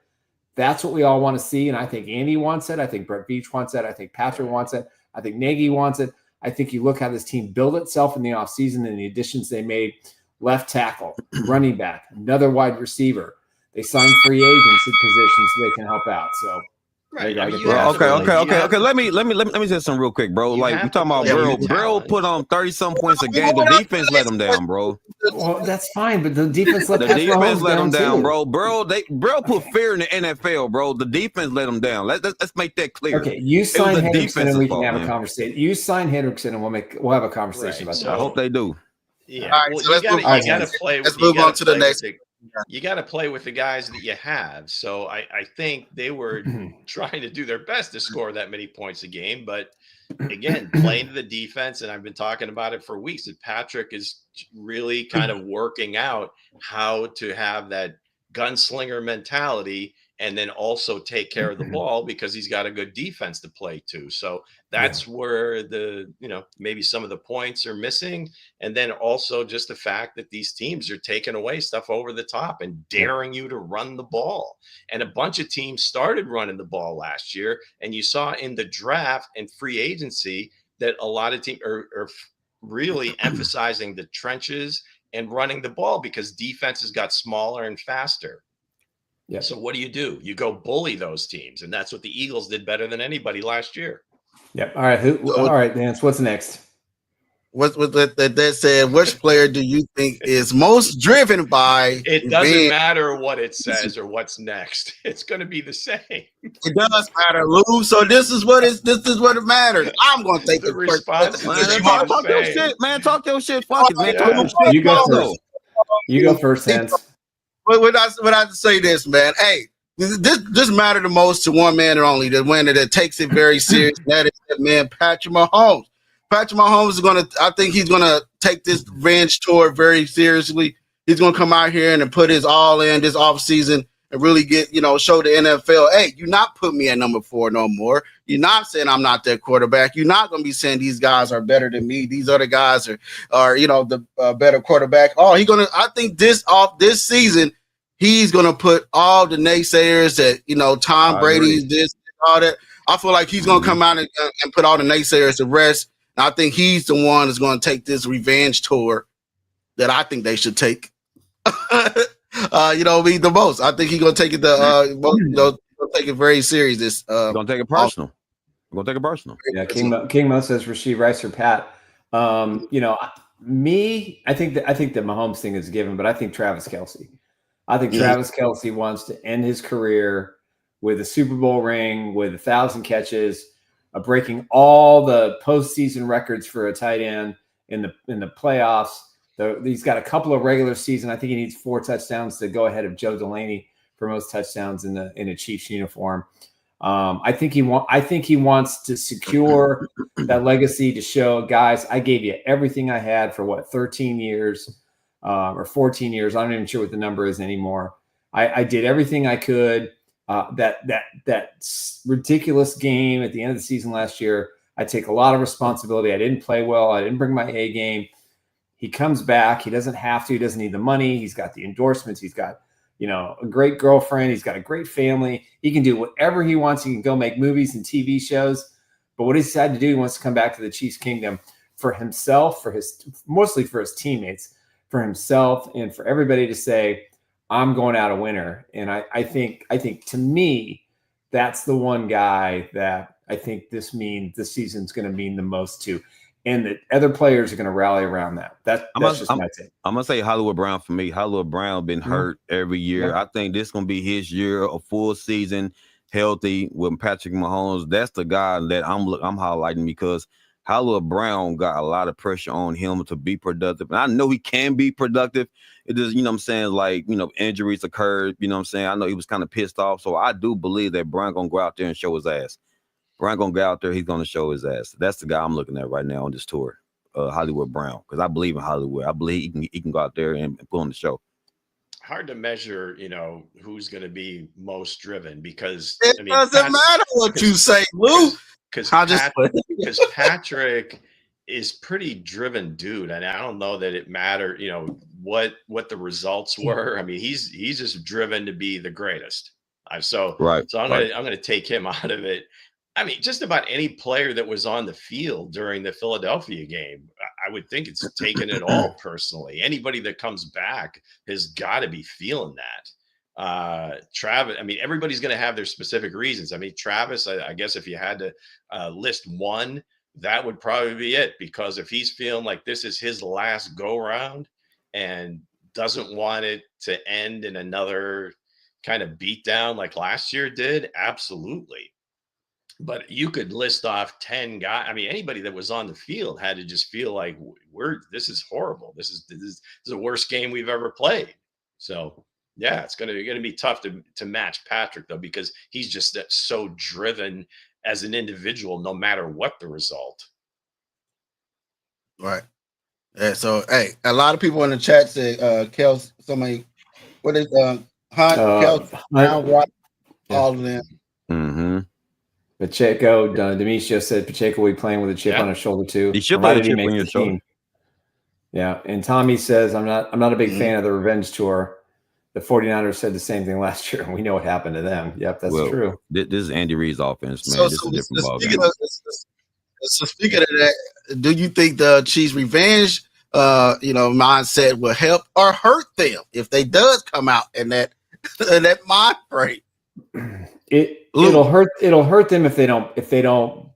That's what we all want to see, and I think Andy wants it. I think Brett Veach wants it. I think Patrick wants it. I think Nagy wants it. I think you look how this team built itself in the offseason and the additions they made. Left tackle, running back, another wide receiver. They signed free agents in positions so they can help out. So, okay. Let me say something real quick, bro. Like we talking about Burrow put on 30-some points a game. The defense let him down, bro. Well, that's fine, but the defense let him down, bro. Burrow put fear in the NFL, bro. The defense let him down. Let's make that clear. Okay, you sign Hendrickson and we can have a conversation. You sign Hendrickson and we'll have a conversation about that. I hope they do. Yeah, right, well, so you got to play. Let's move on to the next. You got to play with the guys that you have. So I think they were trying to do their best to score that many points a game. But again, playing to the defense, and I've been talking about it for weeks, that Patrick is really kind of working out how to have that gunslinger mentality and then also take care of the ball because he's got a good defense to play to. So that's where maybe some of the points are missing. And then also just the fact that these teams are taking away stuff over the top and daring you to run the ball. And a bunch of teams started running the ball last year. And you saw in the draft and free agency that a lot of teams are really emphasizing the trenches and running the ball because defenses got smaller and faster. Yeah. So what do? You go bully those teams, and that's what the Eagles did better than anybody last year. Yep. All right. All right, Vance. What's next? that said, which player do you think is most driven by? It doesn't matter what it says or what's next. It's going to be the same. It does matter, Lou. So this is what it matters. I'm going to take the response. Talk your shit, man. Talk your shit. Fuck it, man. Yeah. You go first. You go first, Hense. When I say this, man, hey, this matter the most to one man and only, the winner that takes it very serious. That is that man, Patrick Mahomes. Patrick Mahomes is I think he's gonna take this Revenge Tour very seriously. He's gonna come out here and put his all in this offseason and really get, show the NFL, hey, you're not putting me at number 4 no more. You're not saying I'm not that quarterback. You're not gonna be saying these guys are better than me. These other guys are the better quarterback. I think this season he's gonna put all the naysayers that Tom Brady's this and all that. I feel like he's gonna come out and put all the naysayers to rest. I think he's the one that's going to take this Revenge Tour that I think they should take. The most. I think he's going to take it take it very serious. This going to take it personal. Going to take it personal. Yeah, King Mo says Rasheed Rice or Pat. I think that Mahomes thing is given, but I think Travis Kelce. Travis Kelce wants to end his career with a Super Bowl ring, with 1,000 catches. Breaking all the postseason records for a tight end in the playoffs. He's got a couple of regular season. I think he needs 4 touchdowns to go ahead of Joe Delaney for most touchdowns in a Chiefs uniform. I think he wants to secure that legacy to show, guys, I gave you everything I had for 13 years or 14 years. I'm not even sure what the number is anymore. I did everything I could. That ridiculous game at the end of the season last year, I take a lot of responsibility. I didn't play well. I didn't bring my A game. He comes back. He doesn't have to. He doesn't need the money. He's got the endorsements. He's got, a great girlfriend. He's got a great family. He can do whatever he wants. He can go make movies and TV shows. But what he decided to do, he wants to come back to the Chiefs Kingdom for himself, mostly for his teammates, for himself, and for everybody to say, I'm going out a winner. And I think to me, that's the one guy that I think this season's going to mean the most to. And that other players are going to rally around that. That's just my take. I'm going to say Hollywood Brown for me. Hollywood Brown been hurt every year. Yeah. I think this is going to be his year, a full season, healthy with Patrick Mahomes. That's the guy that I'm highlighting because Hollywood Brown got a lot of pressure on him to be productive. And I know he can be productive. It is, injuries occurred. I know he was kind of pissed off. So I do believe that Brown going to go out there and show his ass. Brown going to go out there. He's going to show his ass. That's the guy I'm looking at right now on this tour, Hollywood Brown, because I believe in Hollywood. I believe he can go out there and put on the show. Hard to measure, who's going to be most driven because it doesn't matter what you say, Lou. Because Patrick is pretty driven dude, and I don't know that it mattered, what the results were. I mean, he's just driven to be the greatest. So I'm gonna take him out of it. I mean, just about any player that was on the field during the Philadelphia game, I would think it's taken it all personally. Anybody that comes back has got to be feeling that. Travis, I mean, everybody's going to have their specific reasons. I mean, Travis, I guess if you had to list one, that would probably be it, because if he's feeling like this is his last go round and doesn't want it to end in another kind of beatdown like last year did, absolutely. But you could list off 10 guys. I mean, anybody that was on the field had to just feel like this is horrible. This is the worst game we've ever played. So yeah, it's gonna be tough to match Patrick though, because he's just so driven as an individual, no matter what the result. Right. Yeah. So hey, a lot of people in the chat say, Kels, somebody, what is Hunt, Kels, all of them. Mm-hmm. Pacheco, Demetrio said Pacheco will be playing with a chip on his shoulder too. He should play a chip on your shoulder. Yeah, and Tommy says I'm not a big fan of the Revenge Tour. The 49ers said the same thing last year, and we know what happened to them. Yep, that's true. This is Andy Reid's offense, man. This is a different ballgame. So speaking of that, do you think the Chiefs' revenge, mindset will help or hurt them if they does come out in that mind frame? It'll hurt them if they don't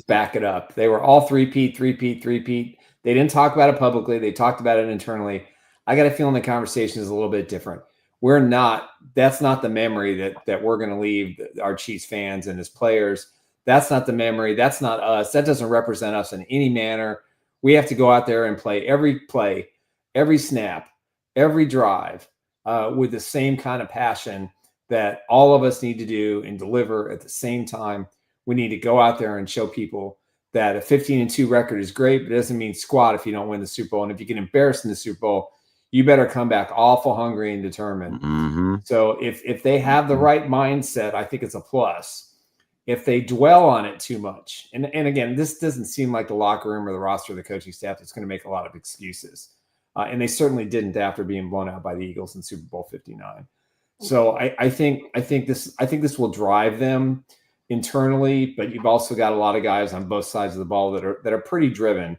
back it up. They were all three-peat. They didn't talk about it publicly. They talked about it internally. I got a feeling the conversation is a little bit different. That's not the memory that we're going to leave our Chiefs fans and as players. That's not the memory. That's not us. That doesn't represent us in any manner. We have to go out there and play, every snap, every drive with the same kind of passion that all of us need to do and deliver at the same time. We need to go out there and show people that a 15-2 record is great, but it doesn't mean squat if you don't win the Super Bowl. And if you get embarrassed in the Super Bowl, you better come back awful hungry and determined. Mm-hmm. So if they have the right mindset, I think it's a plus. If they dwell on it too much, and again, this doesn't seem like the locker room or the roster of the coaching staff that's going to make a lot of excuses. And they certainly didn't after being blown out by the Eagles in Super Bowl 59. So I think this will drive them internally, but you've also got a lot of guys on both sides of the ball that are pretty driven.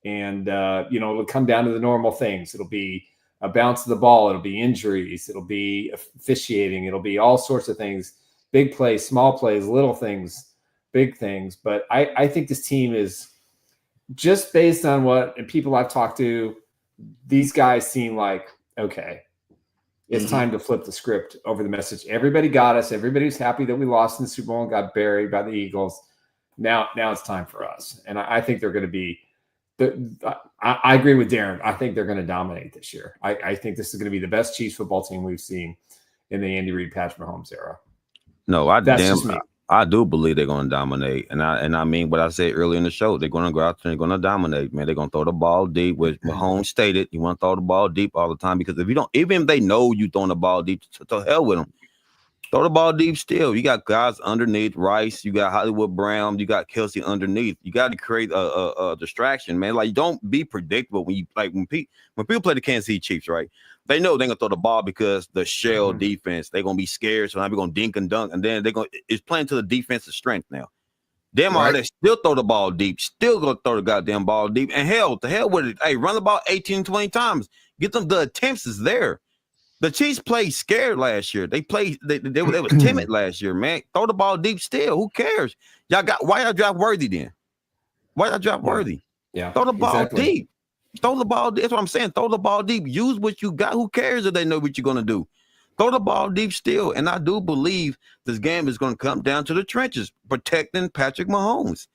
And it'll come down to the normal things. It'll be a bounce of the ball. It'll be injuries. It'll be officiating. It'll be all sorts of things. Big plays, small plays, little things, big things. But I think this team is, just based on what people I've talked to, these guys seem like, okay, it's time to flip the script over the message. Everybody got us. Everybody's happy that we lost in the Super Bowl and got buried by the Eagles. Now it's time for us. And I think they're going to be I agree with Darren. I think they're going to dominate this year. I think this is going to be the best Chiefs football team we've seen in the Andy Reid, Patrick Mahomes era. No, I do believe they're going to dominate. And I mean what I said earlier in the show. They're going to go out there and they're going to dominate, man. They're going to throw the ball deep, which Mahomes stated. You want to throw the ball deep all the time, because if you don't, even if they know you throwing the ball deep, to hell with them. Throw the ball deep still. You got guys underneath, Rice. You got Hollywood Brown. You got Kelsey underneath. You got to create a distraction, man. Like, don't be predictable when people play the Kansas City Chiefs, right? They know they're going to throw the ball because the shell defense, they're going to be scared. So now we're going to dink and dunk. And then it's playing to the defensive strength now. Them are they still throw the ball deep, still going to throw the goddamn ball deep. And hell with it. Hey, run the ball 18, 20 times. Get them, the attempts is there. The Chiefs played scared last year. They were timid last year, man. Throw the ball deep still. Who cares? Why y'all drop Worthy then? Why y'all drop Worthy? Yeah. Throw the ball deep. Throw the ball deep. That's what I'm saying. Throw the ball deep. Use what you got. Who cares if they know what you're going to do? Throw the ball deep still. And I do believe this game is going to come down to the trenches, protecting Patrick Mahomes.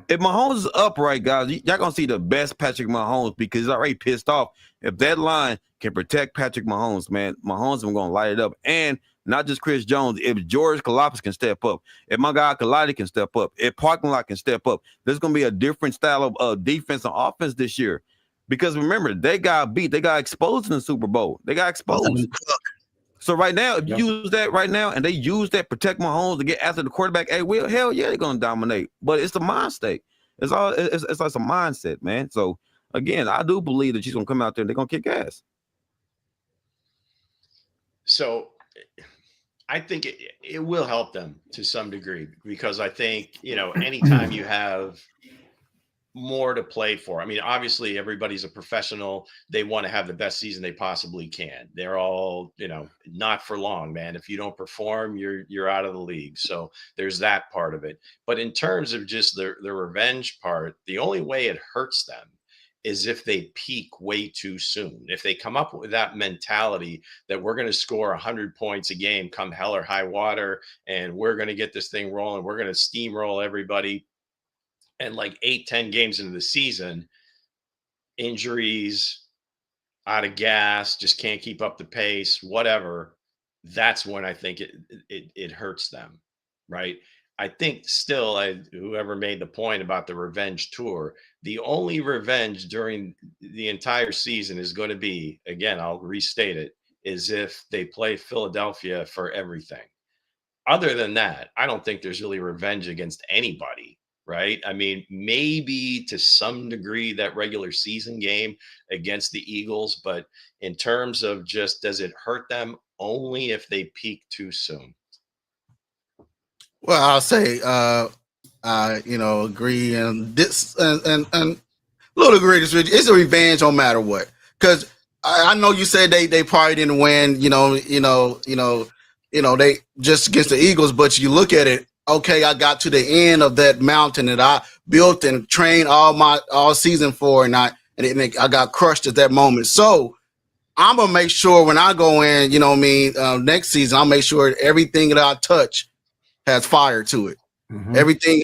If Mahomes is upright, guys, y'all going to see the best Patrick Mahomes, because he's already pissed off. If that line can protect Patrick Mahomes, man, Mahomes is going to light it up. And not just Chris Jones. If George Kalafis can step up, if my guy Kaladi can step up, if Parking Lot can step up, there's going to be a different style of defense and offense this year. Because remember, they got beat. They got exposed in the Super Bowl. They got exposed. So right now, if you use that right now, and they use that, protect Mahomes to get after the quarterback, hell yeah, they're going to dominate. But it's the mind state. It's like a mindset, man. So again, I do believe that she's going to come out there and they're going to kick ass. So I think it will help them to some degree, because I think, anytime you have more to play for. I mean, obviously everybody's a professional. They want to have the best season they possibly can. They're all, not for long, man. If you don't perform, you're out of the league. So there's that part of it. But in terms of just the revenge part, the only way it hurts them is if they peak way too soon. If they come up with that mentality that we're going to score 100 points a game come hell or high water, and we're going to get this thing rolling, we're going to steamroll everybody. And like 8-10 games into the season, injuries, out of gas, just can't keep up the pace, whatever. That's when I think it hurts them, right? I think still, whoever made the point about the revenge tour, the only revenge during the entire season is going to be, again, I'll restate it, is if they play Philadelphia for everything. Other than that, I don't think there's really revenge against anybody. Right. I mean, maybe to some degree that regular season game against the Eagles, but in terms of just, does it hurt them? Only if they peak too soon. Well, I'll say, agree and this and a little agree. It's a revenge no matter what. Because I know you said they probably didn't win, they just against the Eagles, but you look at it. Okay, I got to the end of that mountain that I built and trained all season for, and and I got crushed at that moment. So I'm gonna make sure when I go in, next season, I'll make sure everything that I touch has fire to it. Mm-hmm. Everything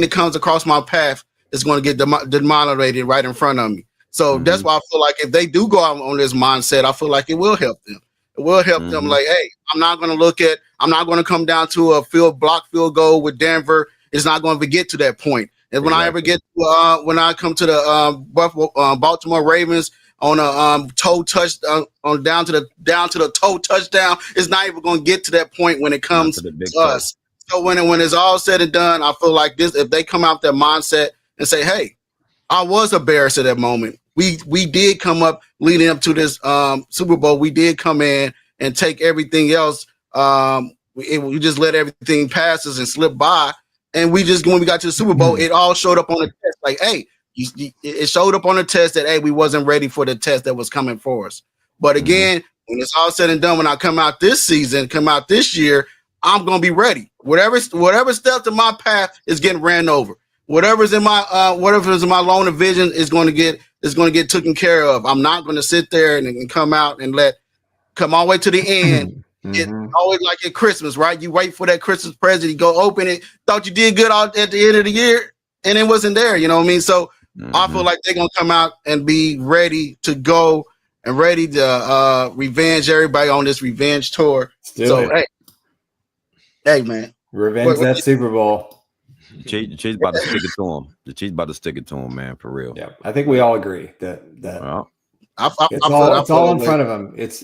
that comes across my path is going to get demolated right in front of me. So that's why I feel like if they do go out on this mindset, I feel like it will help them. It will help them. Like, hey, I'm not going to come down to a block field goal with Denver. It's not going to get to that point. And when I ever get to, when I come to the Baltimore Ravens on a toe touch on down to the toe touchdown, it's not even going to get to that point when it comes to us. So when it's all said and done, I feel like this, if they come out that mindset and say, hey, I was embarrassed at that moment. We did come up leading up to this Super Bowl. We did come in and take everything else. We just let everything pass us and slip by. And when we got to the Super Bowl, it all showed up on the test. Like, hey, it showed up on the test that, hey, we wasn't ready for the test that was coming for us. But again, when it's all said and done, when I come out this year, I'm gonna be ready. Whatever step to my path is getting ran over. Whatever's in my line of vision is going to get taken care of. I'm not going to sit there and come out and come all the way to the end. It's always like at Christmas, right? You wait for that Christmas present, you go open it, thought you did good at the end of the year, and it wasn't there. You know what I mean? So I feel like they're gonna come out and be ready to go and ready to revenge everybody on this revenge tour. Hey, man, revenge that Super Bowl. Chiefs about to stick it to him. The Chiefs about to stick it to him, man, for real. Yeah, I think we all agree that it's all in front of them. It's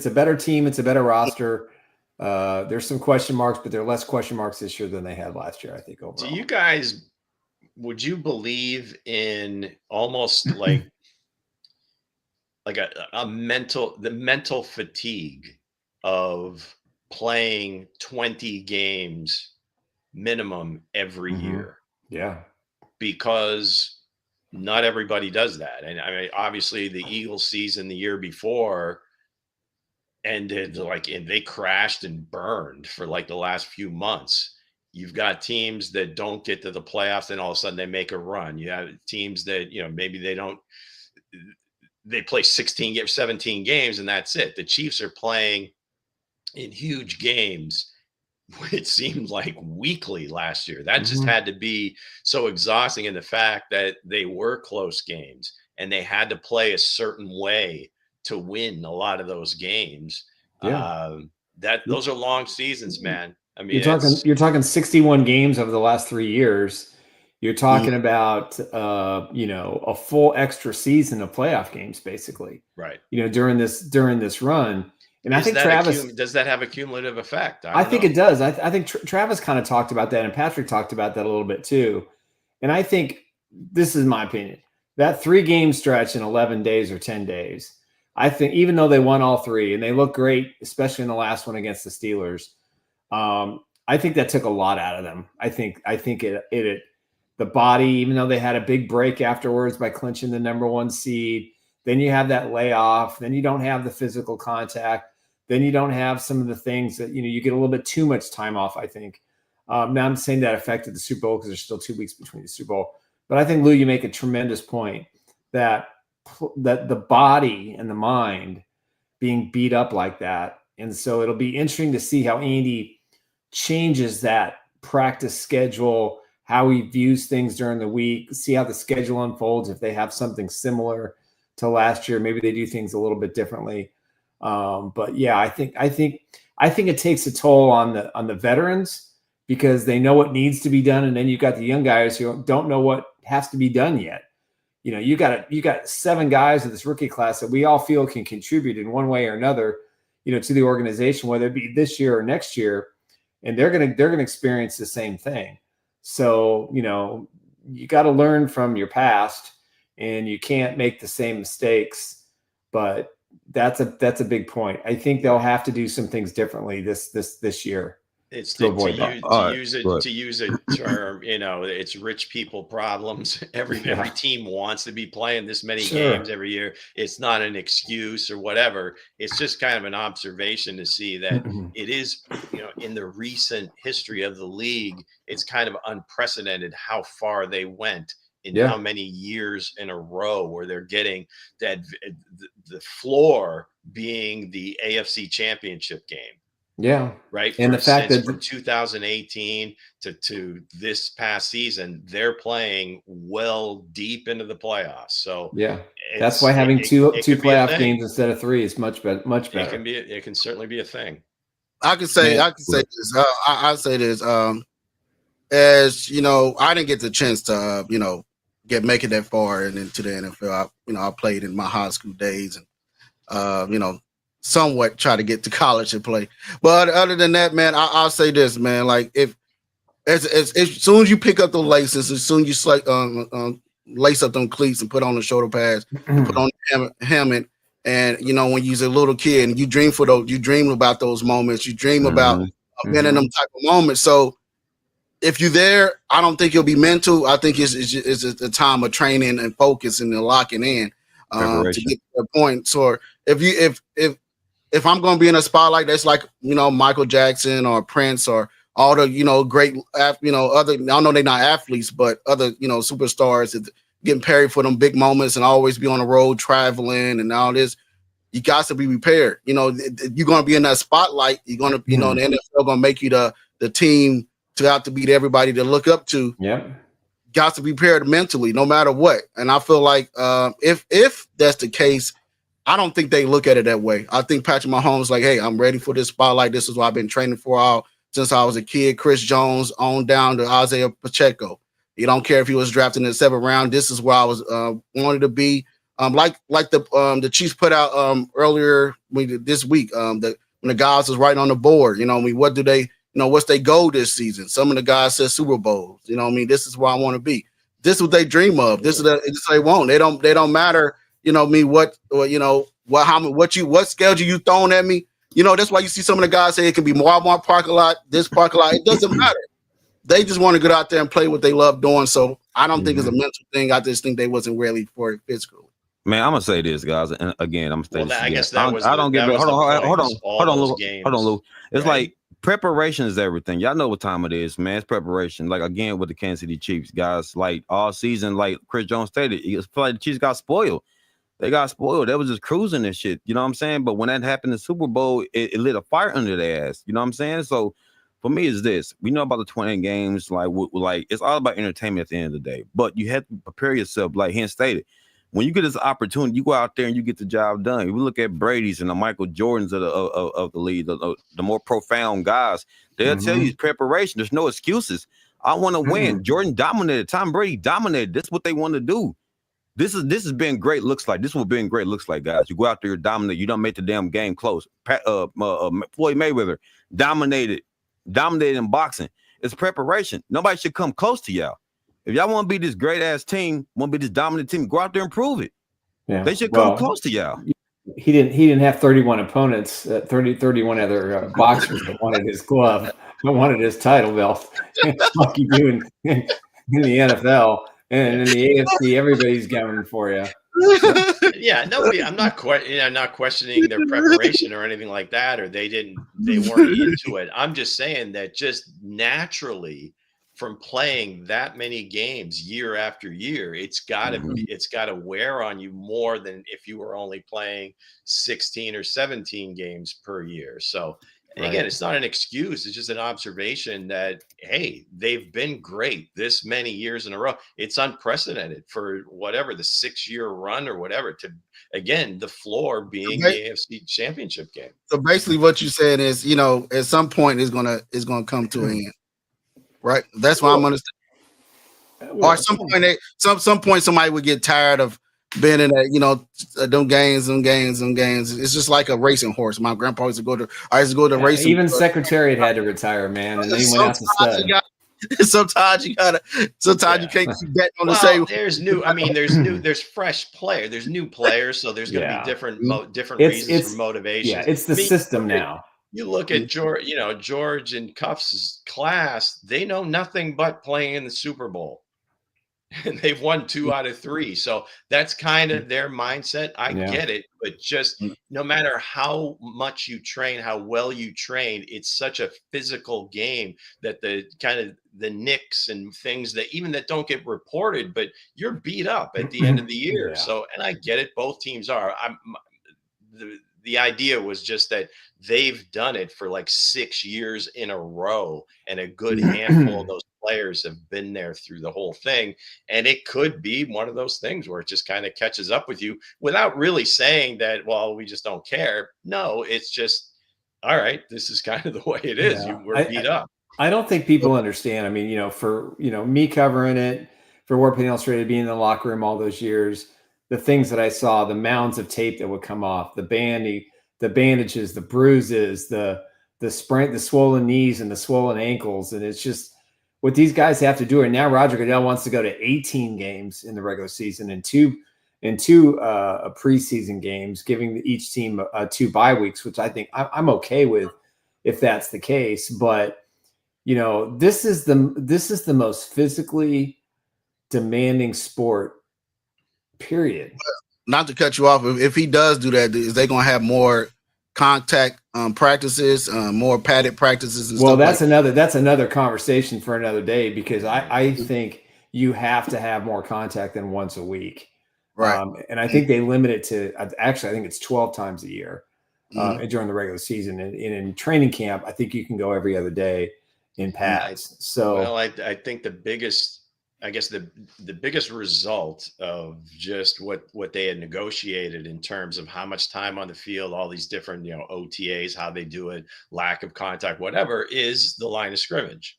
a better team. It's a better roster. There's some question marks, but there are less question marks this year than they had last year, I think, overall. Do you guys, would you believe in almost like the mental fatigue of playing 20 games minimum every year? Yeah. Because not everybody does that. And I mean, obviously the Eagles season the year before ended and they crashed and burned for like the last few months. You've got teams that don't get to the playoffs and all of a sudden they make a run. You have teams that, maybe they play 16 games, 17 games, and that's it. The Chiefs are playing in huge games. It seemed like weekly last year. That just had to be so exhausting. And the fact that they were close games and they had to play a certain way to win a lot of those games. Yeah. Those are long seasons, man. I mean, you're talking 61 games over the last 3 years. You're talking about a full extra season of playoff games, basically. Right. During this run. And I think Travis does that have a cumulative effect? I think it does. I think Travis kind of talked about that, and Patrick talked about that a little bit too. And I think this is my opinion: that 3-game stretch in 11 days or 10 days. I think even though they won all 3 and they look great, especially in the last one against the Steelers, I think that took a lot out of them. I think it the body, even though they had a big break afterwards by clinching the #1 seed, then you have that layoff, then you don't have the physical contact. Then you don't have some of the things that, you get a little bit too much time off, I think. Now I'm saying that affected the Super Bowl because there's still 2 weeks between the Super Bowl. But I think, Lou, you make a tremendous point that the body and the mind being beat up like that. And so it'll be interesting to see how Andy changes that practice schedule, how he views things during the week, see how the schedule unfolds. If they have something similar to last year, maybe they do things a little bit differently. But yeah, I think it takes a toll on the veterans because they know what needs to be done. And then you've got the young guys who don't know what has to be done yet. You got 7 guys in this rookie class that we all feel can contribute in one way or another, to the organization, whether it be this year or next year. And they're going to experience the same thing. So, you got to learn from your past and you can't make the same mistakes, but that's a big point. I think they'll have to do some things differently this year. It's to use a term, it's rich people problems. Every team wants to be playing this many games every year. It's not an excuse or whatever. It's just kind of an observation to see that it is, in the recent history of the league, it's kind of unprecedented how far they went in how many years in a row where they're getting that the floor being the AFC Championship game. Yeah. Right. And the fact that from 2018 to this past season, they're playing well deep into the playoffs. So that's why having two playoff games instead of 3 is much better. It can certainly be a thing. I can say this. I say this. As you know, I didn't get the chance to make it that far and into the NFL. I played in my high school days and somewhat try to get to college and play. But other than that, man, I'll say this, man. Like if as soon as you pick up the laces, as soon as you lace up them cleats and put on the shoulder pads, and put on the helmet, and when you're a little kid and you dream about those moments, you dream about being in them type of moments. So if you're there, I don't think you'll be mental. I think it's a time of training and focus and locking in to get to that point. So if I'm going to be in a spotlight that's like, Michael Jackson or Prince or all the, great, other, I know they're not athletes, but other, superstars that getting paid for them big moments and always be on the road traveling and all this, you got to be prepared. You're going to be in that spotlight. You're going to, the NFL going to make you the team to have to beat everybody to look up to. Yeah. Got to be prepared mentally, no matter what. And I feel like if that's the case, I don't think they look at it that way. I think Patrick Mahomes like, hey, I'm ready for this spotlight. This is what I've been training for since I was a kid. Chris Jones on down to Isaiah Pacheco. You don't care if he was drafted in the 7th round. This is where I was wanted to be. Like the Chiefs put out earlier this week. When the guys was right on the board. What do they? What's their goal this season? Some of the guys said Super Bowls. This is where I want to be. This is what they dream of. This is what they want. They don't matter. What schedule you throwing at me? That's why you see some of the guys say it can be Walmart parking lot, this parking lot. It doesn't matter. They just want to get out there and play what they love doing. So I don't think it's a mental thing. I just think they wasn't ready for it physically. Man, I'm gonna say this, guys, and again, I'm gonna say this. I guess that was. I don't get. Hold on, Lou. It's like preparation is everything. Y'all know what time it is, man. It's preparation. Like again with the Kansas City Chiefs, guys. Like all season, like Chris Jones stated, it felt like the Chiefs got spoiled. They got spoiled. They was just cruising and shit. You know what I'm saying? But when that happened in the Super Bowl, it lit a fire under their ass. You know what I'm saying? So for me, it's this. We know about the 20 games. Like it's all about entertainment at the end of the day. But you have to prepare yourself, like Hense stated. When you get this opportunity, you go out there and you get the job done. If we look at Brady's and the Michael Jordans of the league, the more profound guys, they'll tell you it's preparation. There's no excuses. I want to win. Jordan dominated. Tom Brady dominated. That's what they want to do. This has been great looks like. This is what being great looks like, guys. You go out there, dominate. You don't make the damn game close. Floyd Mayweather dominated in boxing. It's preparation. Nobody should come close to y'all. If y'all want to be this great ass team, want to be this dominant team, go out there and prove it. Yeah. They should come close to y'all. He didn't have 31 opponents, 31 other boxers that wanted his glove, that wanted his title belt. Like you do in the NFL. And in the AFC, everybody's going for you. Yeah, nobody. I'm not questioning their preparation or anything like that, or they weren't into it. I'm just saying that just naturally, from playing that many games year after year, it's got to wear on you more than if you were only playing 16 or 17 games per year. So. And again, it's not an excuse. It's just an observation that, hey, they've been great this many years in a row. It's unprecedented for whatever, the 6-year run or whatever, to, again, the floor being the AFC Championship game. So basically what you're saying is, at some point it's gonna come to an end. Right? That's what I'm understanding. Or at some point somebody would get tired of being in that, them games. It's just like a racing horse. My grandpa used to go to racing. Even Secretariat had to retire, man, and then he went out to stud. Sometimes you can't keep betting on the same. There's fresh players. There's new players, so there's going to be different reasons for motivation. Yeah, it's the system now. You look at George and Cuff's class; they know nothing but playing in the Super Bowl. and they've won 2 out of 3. So that's kind of their mindset. I get it, but just no matter how much you train, how well you train, it's such a physical game that the kind of the nicks and things that even that don't get reported, but you're beat up at the end of the year. So, and I get it. Both teams are. The idea was just that they've done it for like 6 years in a row, and a good handful of those players have been there through the whole thing. And it could be one of those things where it just kind of catches up with you without really saying that, well, we just don't care. No, it's just, all right, this is kind of the way it is. We're beat up. I don't think people understand. I mean, for, me covering it, for Warpath Illustrated, being in the locker room all those years, the things that I saw, the mounds of tape that would come off, the bandages, the bruises, the sprain, the swollen knees and the swollen ankles. And it's just what these guys have to do. And now Roger Goodell wants to go to 18 games in the regular season and two preseason games, giving each team 2 bye weeks, which I think I'm okay with if that's the case. But, this is the most physically demanding sport, period. Not to cut you off, if he does do that, is they going to have more contact practices, more padded practices? And well, that's another conversation for another day, because I think you have to have more contact than once a week. Right. And I think they limit it to, actually, I think it's 12 times a year during the regular season. And in training camp, I think you can go every other day in pads. So, well, I think the biggest result of just what they had negotiated in terms of how much time on the field, all these different, OTAs, how they do it, lack of contact, whatever, is the line of scrimmage,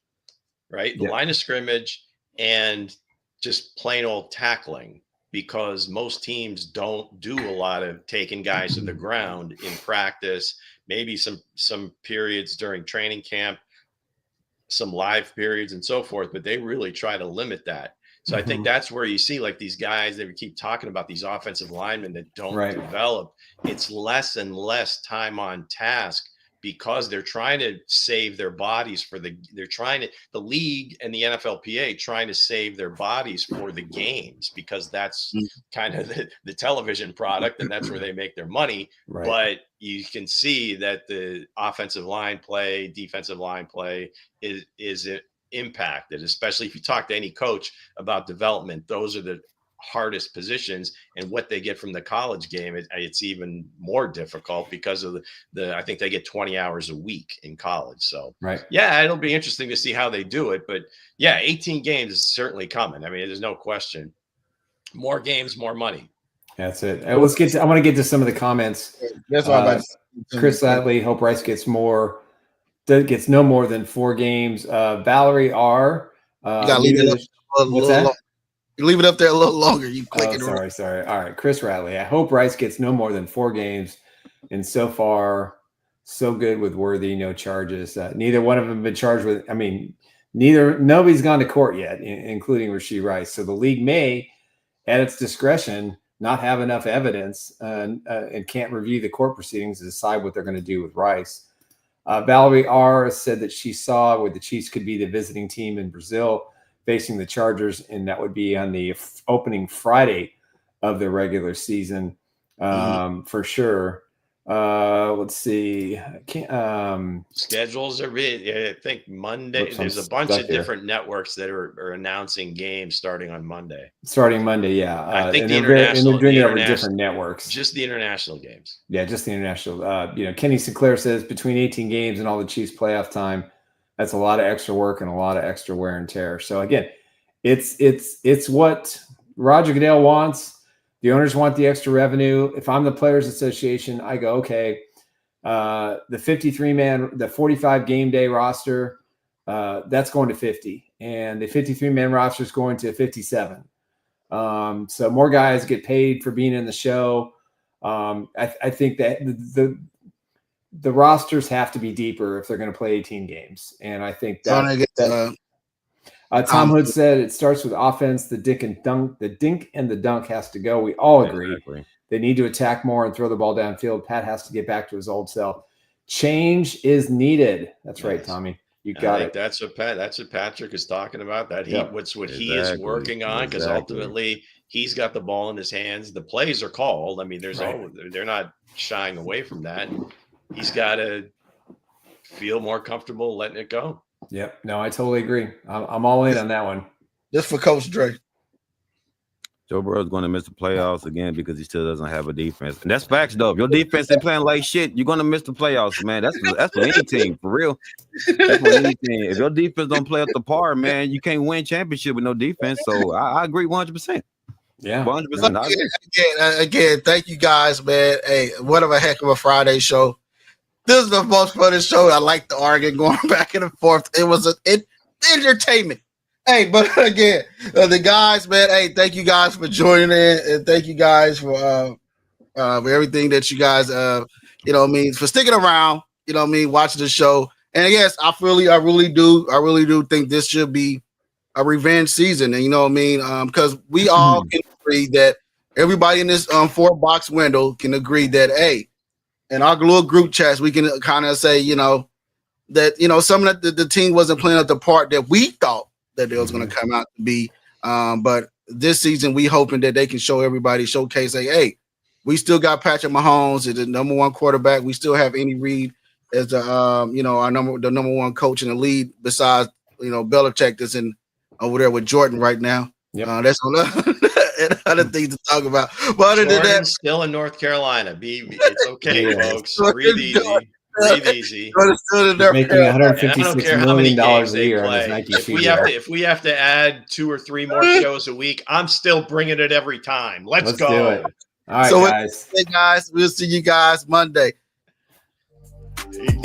right? The line of scrimmage and just plain old tackling, because most teams don't do a lot of taking guys to the ground in practice, maybe some periods during training camp, some live periods and so forth, but they really try to limit that. So I think that's where you see like these guys that we keep talking about, these offensive linemen that don't develop. It's less and less time on task, because they're trying to save their bodies the league and the NFLPA trying to save their bodies for the games, because that's kind of the television product, and that's where they make their money. Right. But you can see that the offensive line play, defensive line play is impacted, especially if you talk to any coach about development. Those are the hardest positions, and what they get from the college game, it's even more difficult because of I think they get 20 hours a week in college. So it'll be interesting to see how they do it, but 18 games is certainly coming. I mean, there's no question. More games, more money. That's it. I want to get to some of the comments. That's what I'm about to say. Chris Latley, hope Rice gets no more than 4 games. Valerie R. You gotta leave it up a little long. Leave it up there a little longer. You click it. Sorry. All right, Chris Ratley. I hope Rice gets no more than 4 games, and so far, so good with Worthy. No charges. Neither one of them have been charged with. I mean, nobody's gone to court yet, including Rashee Rice. So the league may, at its discretion, not have enough evidence and can't review the court proceedings to decide what they're going to do with Rice. Valerie R. said that she saw where the Chiefs could be the visiting team in Brazil facing the Chargers, and that would be on the opening Friday of the regular season for sure. Let's see. Schedules are really, I think Monday. There's a bunch of different networks that are announcing games starting on Monday. Yeah. I think the international, and they're doing it over different networks. Just the international games. Yeah, just the international. Kenny Sinclair says between 18 games and all the Chiefs playoff time, that's a lot of extra work and a lot of extra wear and tear. So again, it's what Roger Goodell wants. The owners want the extra revenue. If I'm the Players Association, I go, okay, the 53-man, the 45 game day roster, that's going to 50. And the 53-man roster is going to 57. So more guys get paid for being in the show. I think that the rosters have to be deeper if they're going to play 18 games. And I think that Tom Hood said it starts with offense. The dink and the dunk has to go. We all agree. Exactly. They need to attack more and throw the ball downfield. Pat has to get back to his old self. Change is needed. That's right, Tommy. You got it. That's what Patrick is talking about. That he he is working on, because ultimately he's got the ball in his hands. The plays are called. I mean, they're not shying away from that. He's got to feel more comfortable letting it go. Yep. No, I totally agree. I'm all in on that one. Just for Coach Dre. Joe Burrow's going to miss the playoffs again because he still doesn't have a defense. And that's facts, though. If your defense ain't playing like shit, you're going to miss the playoffs, man. That's for any team, for real. That's for any team. If your defense don't play up to par, man, you can't win championship with no defense. So I agree 100%. Yeah. 100%. Again, thank you guys, man. Hey, what a heck of a Friday show. This is the most fun show. I like the arguing going back and forth. It was entertainment. Hey, but again, the guys, man. Hey, thank you guys for joining in, and thank you guys for everything that you guys, for sticking around. Watching the show. And yes, I really do think this should be a revenge season, and because we all can agree that everybody in this 4-box window can agree that in our little group chats we can kind of say that some of the team wasn't playing up the part that we thought that it was going to come out to be. But this season, we hoping that they can showcase, we still got Patrick Mahomes as the number one quarterback. We still have Andy Reid as the number one coach in the league. Besides, Belichick that's in over there with Jordan right now. Yep. That's other things to talk about. But other than that, still in North Carolina. It's okay, folks. Breathe easy. Breathe easy. Making $156 million a year on his Nike if we have to add 2 or 3 more shows a week, I'm still bringing it every time. Let's go. Do it. All right, guys. We'll see you guys Monday. Peace.